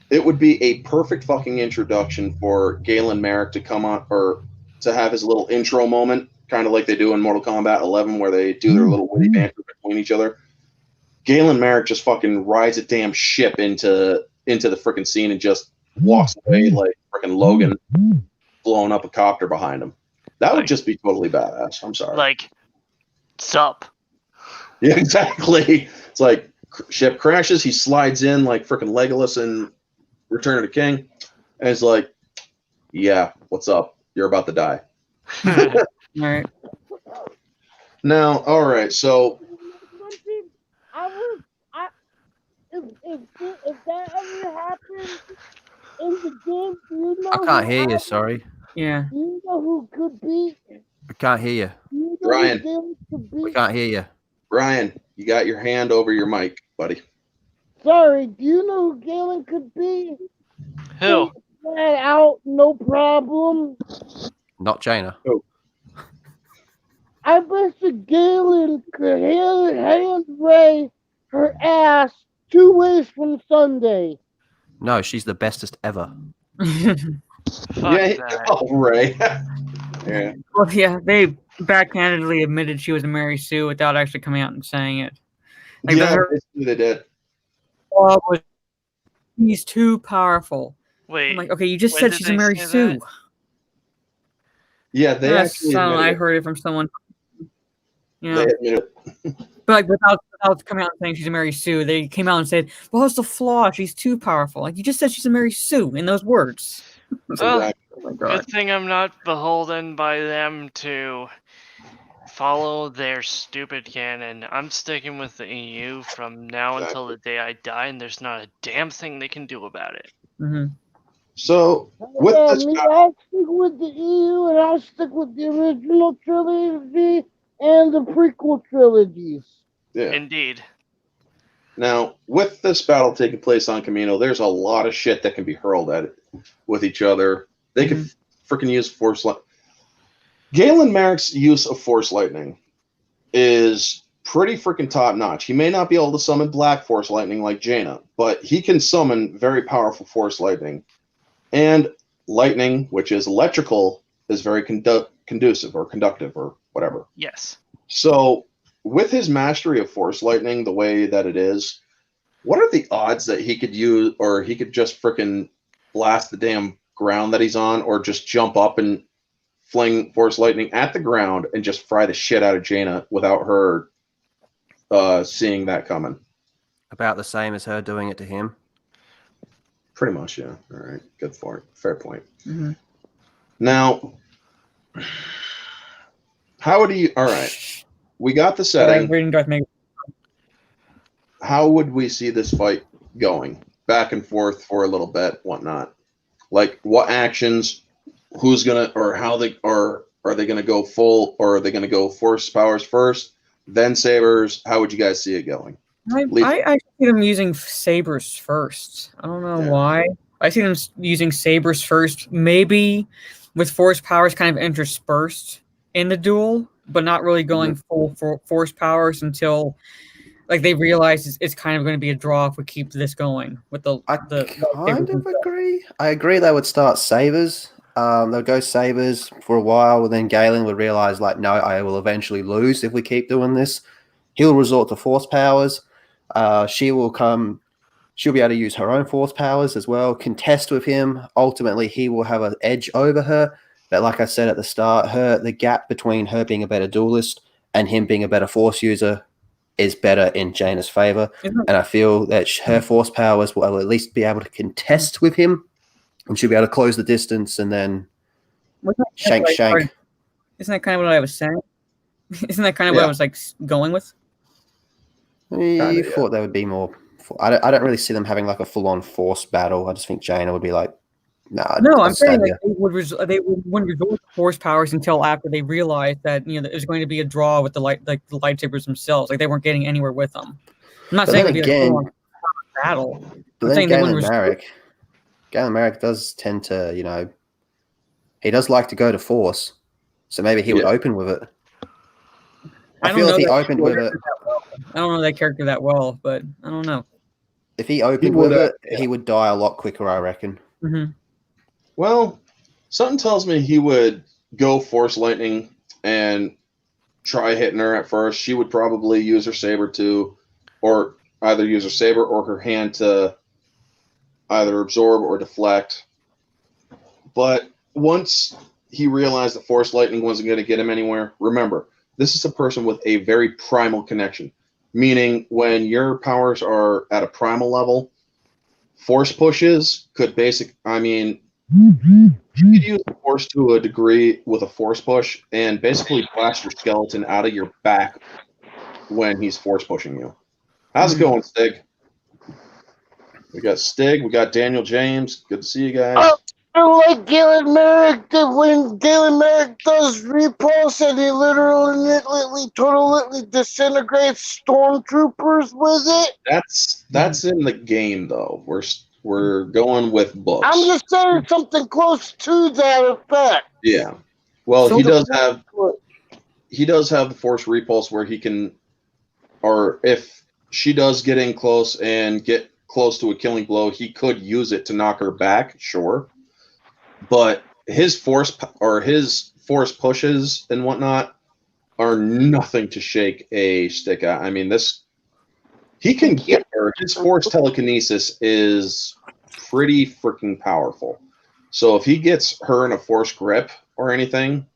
it would be a perfect fucking introduction for Galen Merrick to come on, or to have his little intro moment, kind of like they do in Mortal Kombat 11, where they do their little witty banter between each other. Galen Merrick just fucking rides a damn ship into the freaking scene and just walks away like freaking Logan blowing up a copter behind him. That would just be totally badass. I'm sorry. Like, sup. Yeah, exactly. It's like ship crashes, he slides in like freaking Legolas in Return of the King, and it's like, yeah, what's up? You're about to die. All right. Now, all right, so If that ever happened in the game, do you know? I can't hear you, sorry. Yeah. Do you know who could be? I can't hear you. Do you know Ryan. who Galen could be? I can't hear you. Ryan, you got your hand over your mic, buddy. Sorry, do you know who Galen could be? Who? Flat out, no problem. Not Jaina. I bet you Galen could hand Ray her ass 2 ways from Sunday. No, she's the bestest ever. Fuck Yeah, that. oh, Ray. Yeah. Well, yeah, they backhandedly admitted she was a Mary Sue without actually coming out and saying it. Like, Yeah, basically they did. He's too powerful. Wait. I'm like, okay, you just when said did she's they a Mary say Sue. that? Yeah, they actually admitted I it. heard it from someone. Yeah, They admitted it. but like without coming out and saying she's a Mary Sue, they came out and said, "Well, what's the flaw? She's too powerful." Like, you just said she's a Mary Sue in those words. Well, Exactly. Oh my god. good thing I'm not beholden by them to follow their stupid canon. I'm sticking with the EU from now until the day I die, and there's not a damn thing they can do about it. Mm-hmm. So with Yeah, this, me, I stick with the EU and I stick with the original trilogy and the prequel trilogies. yeah. Indeed. Now with this battle taking place on Camino, there's a lot of shit that can be hurled at it with each other. They can freaking use force. Galen Merrick's use of force lightning is pretty freaking top notch. He may not be able to summon black force lightning like Jaina, but he can summon very powerful force lightning. And lightning, which is electrical, is very conducive or conductive or whatever. Yes. So with his mastery of force lightning the way that it is, what are the odds that he could use, or he could just freaking blast the damn ground that he's on, or just jump up and fling force lightning at the ground and just fry the shit out of Jaina without her seeing that coming? About the same as her doing it to him. Pretty much, yeah. All right, good for it. Fair point. Mm-hmm. Now, how do you? All right, we got the setting. Reading Darth Vader. How would we see this fight going back and forth for a little bit, whatnot? Like, what actions? Who's gonna, or how they, or are they gonna go full, or are they gonna go force powers first, then sabers? How would you guys see it going? I see them using sabers first. I don't know why. I see them using sabers first, maybe with force powers kind of interspersed in the duel, but not really going full for force powers until like they realize it's kind of going to be a draw if we keep this going with the. I kind of agree. I agree they would start sabers. They'll go sabers for a while, and then Galen would realize, like, no, I will eventually lose if we keep doing this. He'll resort to force powers. She'll be able to use her own force powers as well, contest with him. Ultimately, he will have an edge over her. But like I said at the start, the gap between her being a better duelist and him being a better force user is better in Jaina's favor. And I feel that her force powers will at least be able to contest with him, and she'll be able to close the distance and then shank. Isn't that kind of what I was saying? Isn't that kind of what I was like going with? You thought they would be more. I don't really see them having like a full-on force battle. I just think Jaina would be like, nah. No, I'm saying like they wouldn't resort to force powers until after they realized that there's going to be a draw with the lightsabers themselves. Like they weren't getting anywhere with them. I'm not saying it'd be a full-on battle. But then Galen Merrick does tend to, he does like to go to force, so maybe he would open with it. I feel if he opened with it. I don't know that character that well, but I don't know. If he opened with it, he would die a lot quicker, I reckon. Mm-hmm. Well, something tells me he would go force lightning and try hitting her at first. She would probably use her saber or either use her saber or her hand to either absorb or deflect. But once he realized that force lightning wasn't going to get him anywhere, remember, this is a person with a very primal connection, meaning when your powers are at a primal level, force pushes could you could use force to a degree with a force push and basically blast your skeleton out of your back when he's force pushing you. How's it going, Stig? We got Stig, we got Daniel James. Good to see you guys. I like Galen Merrick that when Galen Merrick does repulse and he literally totally disintegrates stormtroopers with it. That's in the game though. We're going with books. I'm just saying something close to that effect. Yeah. Well, he does have the force repulse where he can, or if she does get in close and get close to a killing blow, he could use it to knock her back, sure. But his force pushes and whatnot are nothing to shake a stick at. I mean, he can get her. His force telekinesis is pretty freaking powerful. So if he gets her in a force grip or anything,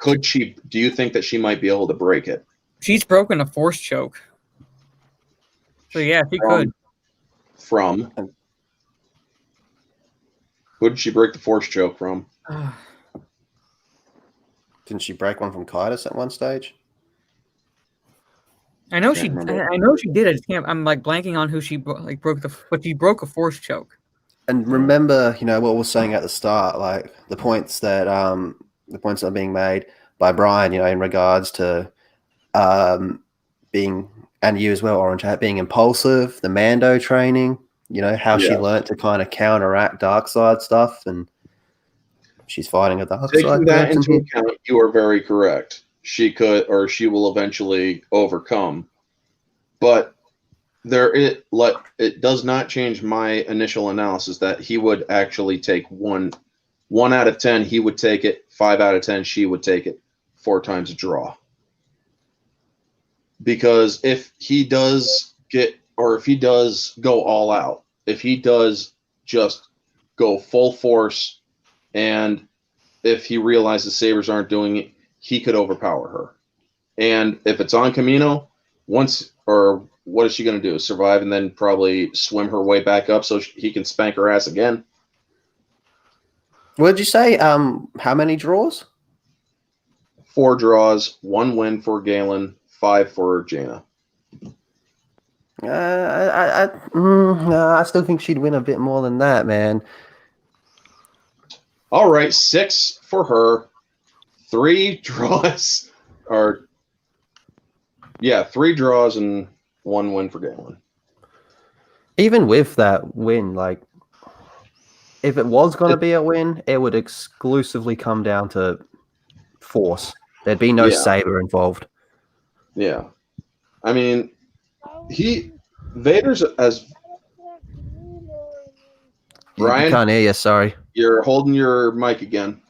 do you think that she might be able to break it? She's broken a force choke. So yeah, she could. From who did she break the force choke from? Didn't she break one from Kaitis at one stage? I know she did. I just can't. I'm like blanking on who she broke but she broke a force choke. And remember, what we were saying at the start, like the points that are being made by Brian, in regards to being, and you as well, Orange Hat, being impulsive, the Mando training, how she learnt to kind of counteract dark side stuff, and she's fighting a dark Taking side. that into account, you are very correct. She could, or she will eventually overcome, but it does not change my initial analysis that he would actually take one out of 10. He would take it. 5 out of 10. She would take it. 4 times a draw. Because if he does go all out, if he does just go full force, and if he realizes sabers aren't doing it, he could overpower her. And if it's on Kamino, what is she going to do? Survive and then probably swim her way back up so he can spank her ass again? What did you say? How many draws? 4 draws, 1 win for Galen, 5 for Jaina. I still think she'd win a bit more than that, man. All right, 6 for her, 3 draws, 3 draws and 1 win for Galen. Even with that win, like, if it was going to be a win, it would exclusively come down to force. There'd be no saber involved. Yeah. I mean, Vader's as... Brian? I can't hear you, sorry. You're holding your mic again.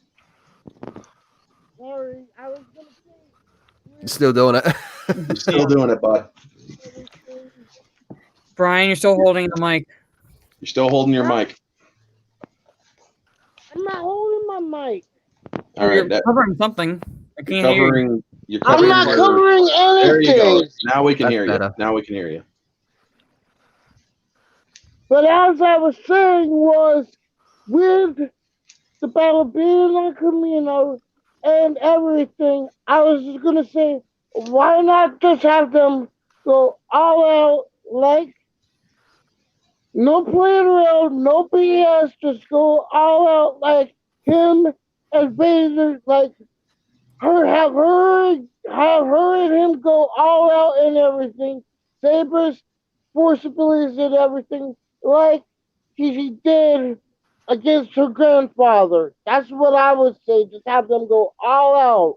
Sorry, I was gonna say. You're still doing it. You're still doing it, bud. Brian, you're still holding the mic. You're still holding your mic. I'm not holding my mic. All right. You're covering something. I can't hear you. You're covering. I'm not covering anything. There you go. Now we can That's hear better. you. Now we can hear you. But as I was saying was, with the battle being on Camino and everything, I was just going to say, why not just have them go all out, like, no playing around, no BS, just go all out, like him and Vader, like, have her and him go all out and everything, sabers, force abilities and everything, like he did against her grandfather. That's what I would say. Just have them go all out.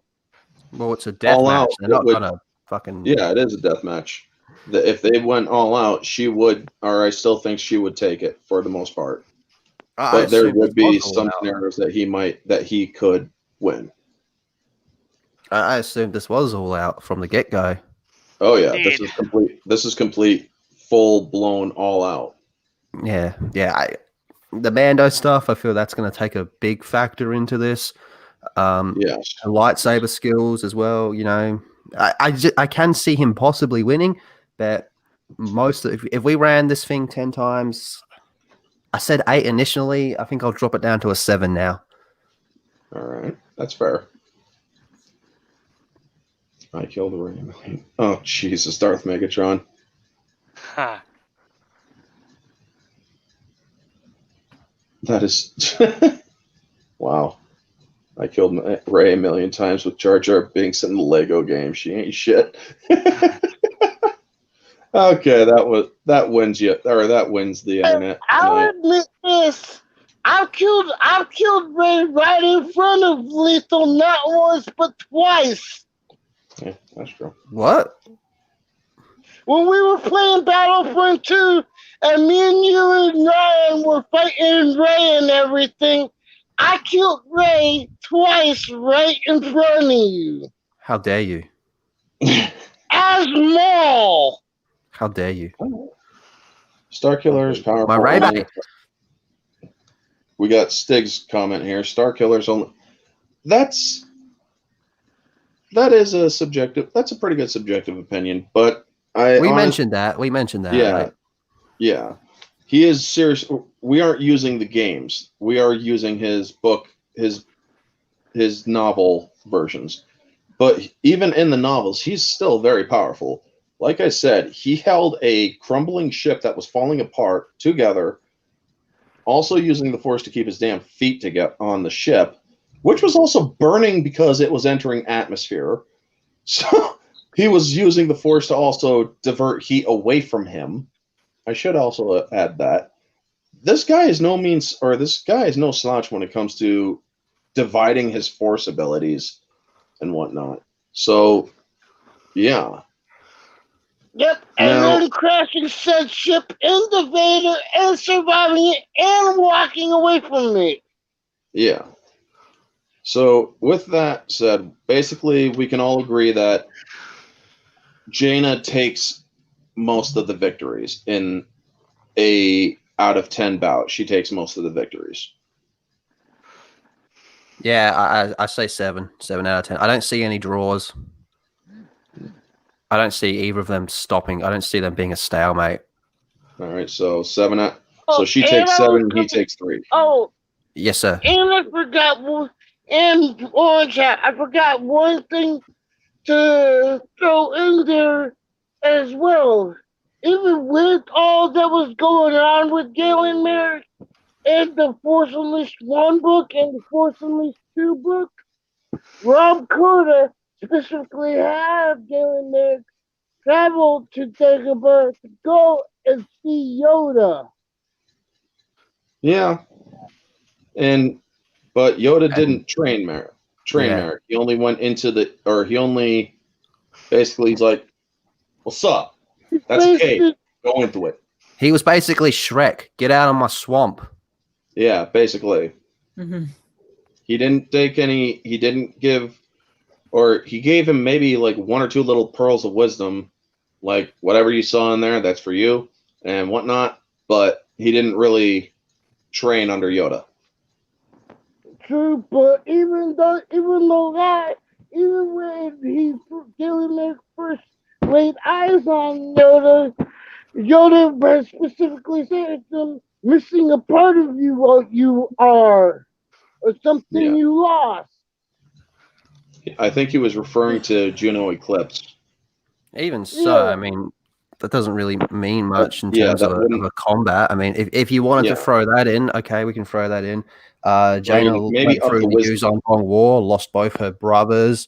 Well, it's a death All match. out, They're not it would- going to fucking... Yeah, it is a death match. If they went all out, she would, or I still think she would take it for the most part. But there would be some scenarios that he could win. I assumed this was all out from the get-go. Oh yeah, this Indeed. is complete. This is complete, full blown, all out. Yeah. The Mando stuff, I feel that's going to take a big factor into this. Yes. And lightsaber skills as well. I can see him possibly winning, but if we ran this thing 10 times, I said 8 initially. I think I'll drop it down to a 7 now. All right, that's fair. I killed a ring. Oh Jesus, Darth Megatron. Huh. That is wow. I killed Rey a million times with Jar Jar Binks in the Lego game. She ain't shit. Okay, that wins you, or that wins the internet. I'll admit this. I've killed Rey right in front of Lethal not once but twice. Yeah, that's true. What? When we were playing Battlefront 2 and me and you and Ryan were fighting Rey and everything, I killed Rey twice right in front of you. How dare you? As Maul. How dare you? Starkiller is powerful. My Ray-Ban. We got Stig's comment here. Starkiller's only. That is a subjective. That's a pretty good subjective opinion, but we mentioned that. Yeah, right? yeah. He is serious. We aren't using the games. We are using his book, his novel versions. But even in the novels, he's still very powerful. Like I said, he held a crumbling ship that was falling apart together also using the Force to keep his damn feet to get on the ship, which was also burning because it was entering atmosphere. So he was using the Force to also divert heat away from him. I should also add that. This guy is no slouch when it comes to dividing his Force abilities and whatnot. So, yeah. Yep, and then crashing said ship into Vader and surviving it and walking away from me. Yeah. So, with that said, basically, we can all agree that Jaina takes most of the victories in a out of 10 bout. She takes most of the victories. Yeah, I say 7 out of 10. I don't see any draws. I don't see either of them stopping. I don't see them being a stalemate. All right, so 7 out. So she takes 7 and he takes 3. Oh, yes, sir. And I forgot one. And Orange Hat, I forgot one thing to throw in there as well. Even with all that was going on with Galen Merrick and the Force Unleashed 1 book and the Force Unleashed 2 book, Rob Coda specifically had Galen Merrick travel to Dagobah to go and see Yoda. Yeah. But Yoda didn't train Merrick. Merrick. He only went into he's like, what's up? That's a cave. Go into it. He was basically Shrek. Get out of my swamp. Yeah, basically. Mm-hmm. He gave him maybe like 1 or 2 little pearls of wisdom, like whatever you saw in there, that's for you and whatnot. But he didn't really train under Yoda. True, but even when Galen first laid eyes on Yoda specifically said to missing a part of you what you are, or something you lost. I think he was referring to Juno Eclipse. Even so, I mean, that doesn't really mean much in terms of a combat. I mean, if you wanted to throw that in, okay, we can throw that in. Jaina went through the Yuzon Vong War, lost both her brothers.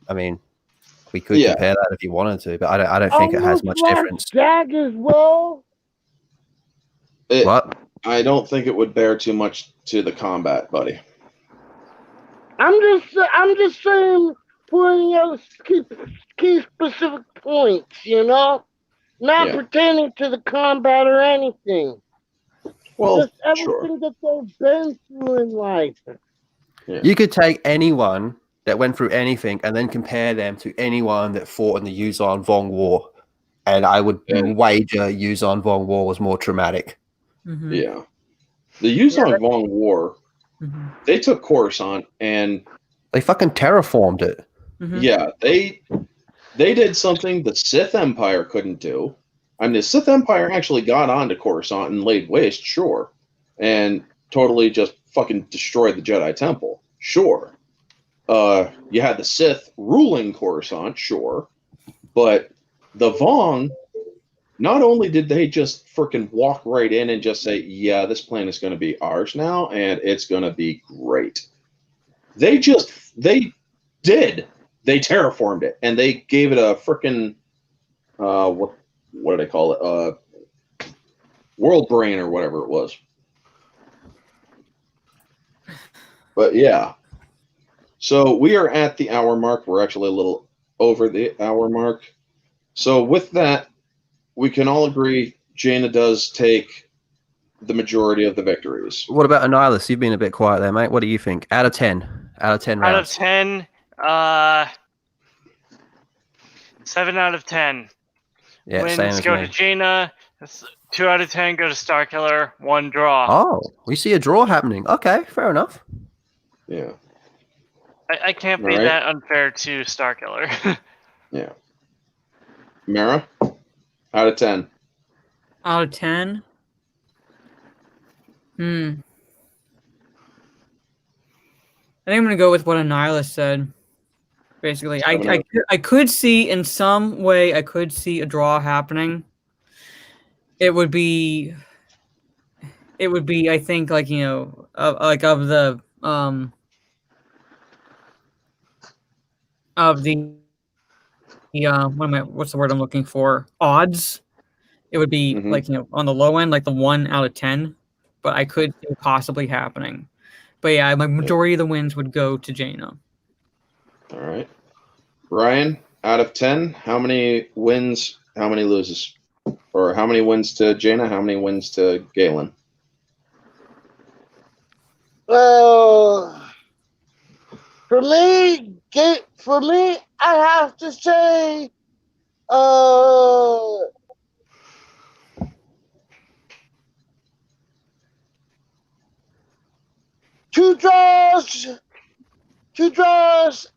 I mean, we could compare that if you wanted to, but I don't think it has much difference. Jag as well. What? I don't think it would bear too much to the combat, buddy. I'm just saying, pointing out key specific points, not pertaining to the combat or anything. Well, just everything that they've been through in life. Yeah. You could take anyone that went through anything and then compare them to anyone that fought in the Yuzon Vong War, and I would wager Yuzon Vong War was more traumatic. Mm-hmm. Yeah, the Yuzon Vong War, they took Coruscant and they fucking terraformed it. Mm-hmm. Yeah, they did something the Sith Empire couldn't do. I mean, the Sith Empire actually got onto Coruscant and laid waste, sure, and totally just fucking destroyed the Jedi Temple, sure. You had the Sith ruling Coruscant, sure, but the Vong, not only did they just freaking walk right in and just say, yeah, this planet is going to be ours now, and it's going to be great. They terraformed it, and they gave it a freaking, what do they call it? World brain or whatever it was. But yeah. So we are at the hour mark. We're actually a little over the hour mark. So with that, we can all agree Jaina does take the majority of the victories. What about Annihilus? You've been a bit quiet there, mate. What do you think? Out of 10? Out of 10 rounds? Out of 10, 7 out of 10. Yeah, Wins same as go me. to Jaina. 2 out of 10 go to Starkiller. 1 draw. Oh, we see a draw happening. Okay, fair enough. Yeah. I can't be that unfair to Starkiller. Yeah. Mara, out of 10. Out of 10? I think I'm going to go with what Annihilus said. Basically, I could see in some way, I could see a draw happening. It would be it would be, I think, like, you know, of the what's the word I'm looking for? Odds. It would be Mhm. like, you know, on the low end, like the 1 out of 10, but I could see it possibly happening. But yeah, my majority of the wins would go to Jaina. All right. Ryan, out of 10, how many wins, how many loses? Or how many wins to Jaina, how many wins to Galen? Well, for me, I have to say, uh, two draws,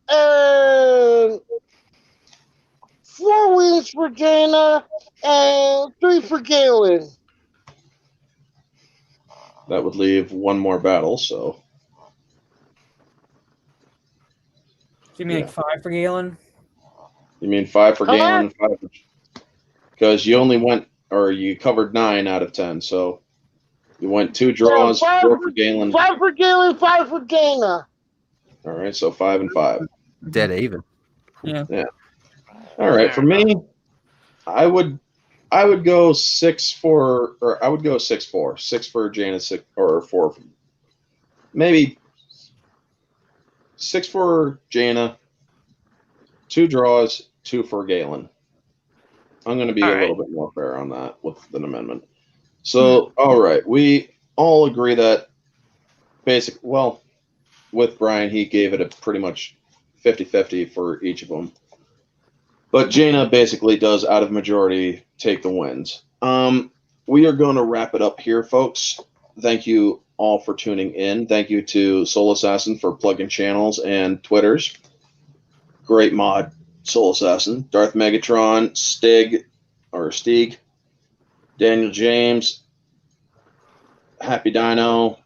and 4 wins for Jaina, and 3 for Galen. That would leave one more battle, so. So you mean like 5 for Galen? You mean 5 for Huh? Galen, 5 for. Because you only went, or you covered 9 out of 10, so you went 2 draws, 4 for Galen. 5 for Galen, 5 for Jaina. All right, so 5 and 5. Dead even. Yeah. All right, for me, I would go 6-4, or I would go 6-4. 6 for Jaina, 6 or 4 for, maybe 6 for Jaina, 2 draws, 2 for Galen. I'm going to be a little bit more fair on that with an amendment. So, all right, we all agree that well, with Brian, he gave it a pretty much 50-50 for each of them. But Jaina basically does, out of majority, take the wins. We are going to wrap it up here, folks. Thank you all for tuning in. Thank you to Soul Assassin for plugging channels and Twitters. Great mod, Soul Assassin. Darth Megatron, Stieg, Daniel James, Happy Dino,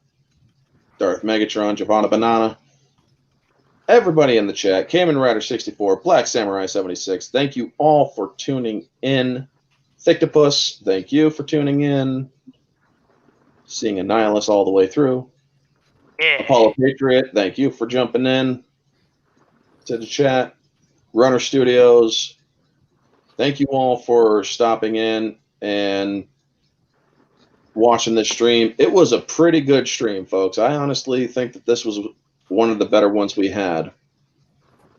Darth Megatron, Giovanna Banana. Everybody in the chat, Kamen Rider 64, Black Samurai 76, thank you all for tuning in. Thictopus, thank you for tuning in. Seeing a Nihilus all the way through. Yeah. Apollo Patriot, thank you for jumping in to the chat. Runner Studios, thank you all for stopping in and watching this stream. It was a pretty good stream, folks. I honestly think that this was one of the better ones we had.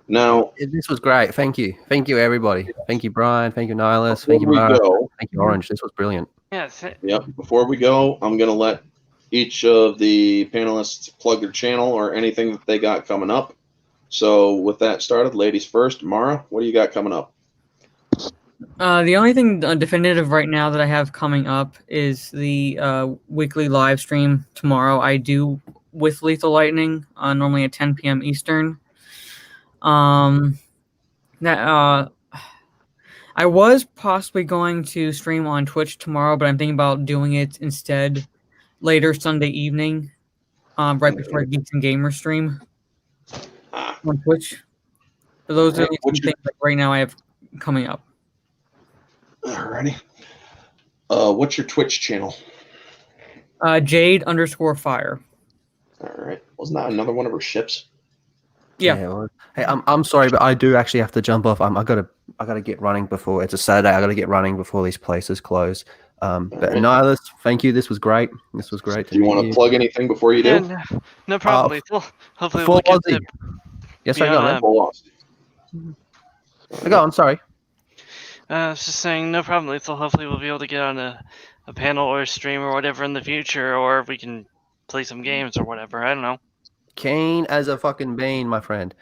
Now, this was great. Thank you, everybody. Thank you, Brian. Thank you, Nihilus. Thank you, Mara. Thank you, Orange. This was brilliant. Yes. Yep. Before we go, I'm gonna let each of the panelists plug their channel or anything that they got coming up. So, with that started, ladies first. Mara, what do you got coming up? The only thing definitive right now that I have coming up is the weekly live stream tomorrow. I do with Lethal Lightning, normally at 10 p.m. Eastern. I was possibly going to stream on Twitch tomorrow, but I'm thinking about doing it instead later Sunday evening, right before Geeks and Gamers stream on Twitch. So those are the two things like right now I have coming up. Alrighty. What's your Twitch channel? Jade_Fire. All right. Wasn't that another one of her ships? Yeah. Well, hey, I'm sorry, but I do actually have to jump off. I gotta get running before it's a Saturday. I gotta get running before these places close. But right. Nihilus, thank you. This was great. This was great. Do you want to plug anything before you do? Yeah, no problem, Lethal. Hopefully Full we'll get Aussie. to Yes, be I got on it. Full Go on. Sorry. I was just saying, no problem, Lethal. Hopefully we'll be able to get on a panel or a stream or whatever in the future, or we can play some games or whatever. I don't know. Keen as a fucking bean, my friend.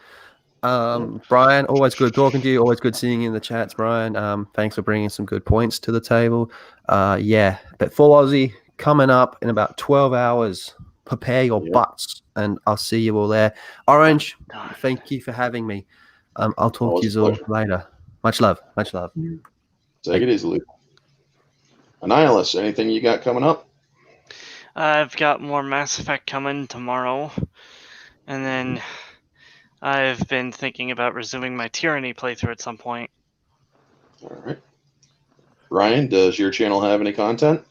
Brian, always good talking to you. Always good seeing you in the chats, Brian. Thanks for bringing some good points to the table. Yeah, but Full Aussie coming up in about 12 hours. Prepare your butts, and I'll see you all there. Orange, thank you for having me. I'll talk to you all later. Much love. Much love. Take it easy, Luke. Annihilus, anything you got coming up? I've got more Mass Effect coming tomorrow, and then I've been thinking about resuming my Tyranny playthrough at some point. All right. Ryan, does your channel have any content?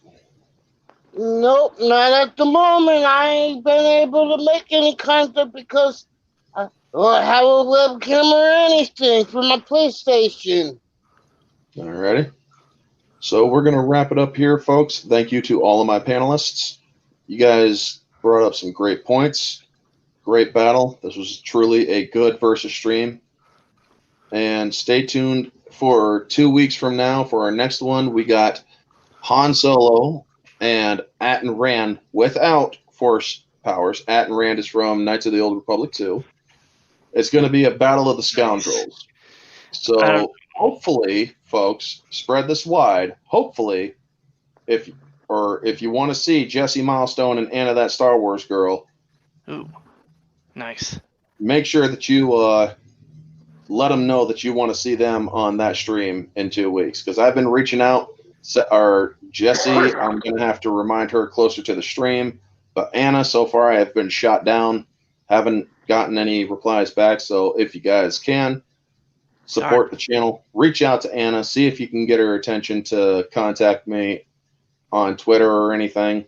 Nope, not at the moment. I ain't been able to make any content because I don't have a webcam or anything for my PlayStation. Alrighty. So we're going to wrap it up here, folks. Thank you to all of my panelists. You guys brought up some great points. Great battle. This was truly a good versus stream. And stay tuned for 2 weeks from now for our next one. We got Han Solo and Atton Rand without Force powers. Atton Rand is from Knights of the Old Republic 2. It's going to be a battle of the scoundrels. So hopefully, folks, spread this wide. Hopefully, if you want to see Jesse Milestone and Anna that Star Wars girl, Ooh, nice. Make sure that you let them know that you want to see them on that stream in 2 weeks. Because I've been reaching out. Or Jesse, I'm going to have to remind her closer to the stream. But Anna, so far, I have been shot down. Haven't gotten any replies back. So if you guys can, support the channel. Reach out to Anna. See if you can get her attention to contact me on Twitter or anything.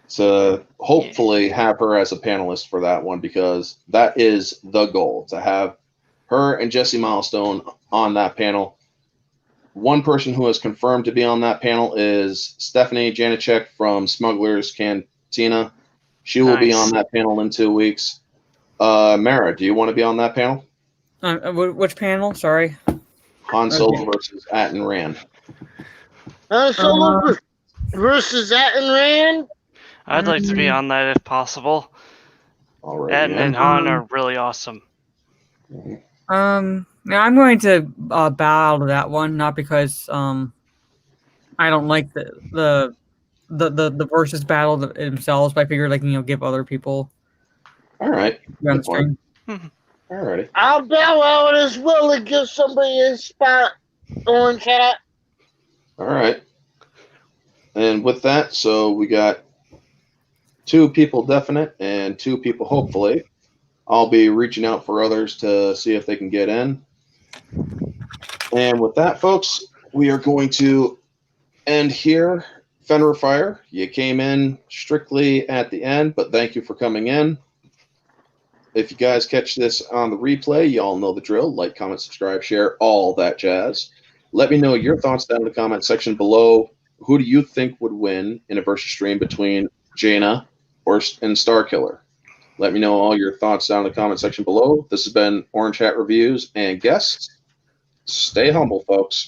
To hopefully have her as a panelist for that one. Because that is the goal. To have her and Jesse Milestone on that panel. One person who is confirmed to be on that panel is Stephanie Janicek from Smuggler's Cantina. She will be on that panel in 2 weeks. Mara, do you want to be on that panel? Which panel? Sorry. Han Solo versus Atton Rand. Han Solo versus Atton Rand? I'd like to be on that if possible. All right. Atton and Han are really awesome. Now I'm going to bow out of that one, not because I don't like the versus battle themselves, but I figured give other people. All right. On stream. All righty. I'll bow out as well and give somebody a spot on chat. All right. And with that, so we got 2 people definite and 2 people hopefully. I'll be reaching out for others to see if they can get in. And with that, folks, we are going to end here. Fenrir Fire, you came in strictly at the end, but thank you for coming in. If you guys catch this on the replay, you all know the drill. Like, comment, subscribe, share, all that jazz. Let me know your thoughts down in the comment section below. Who do you think would win in a versus stream between Jaina and Starkiller? Let me know all your thoughts down in the comment section below. This has been Orange Hat Reviews and Guests. Stay humble, folks.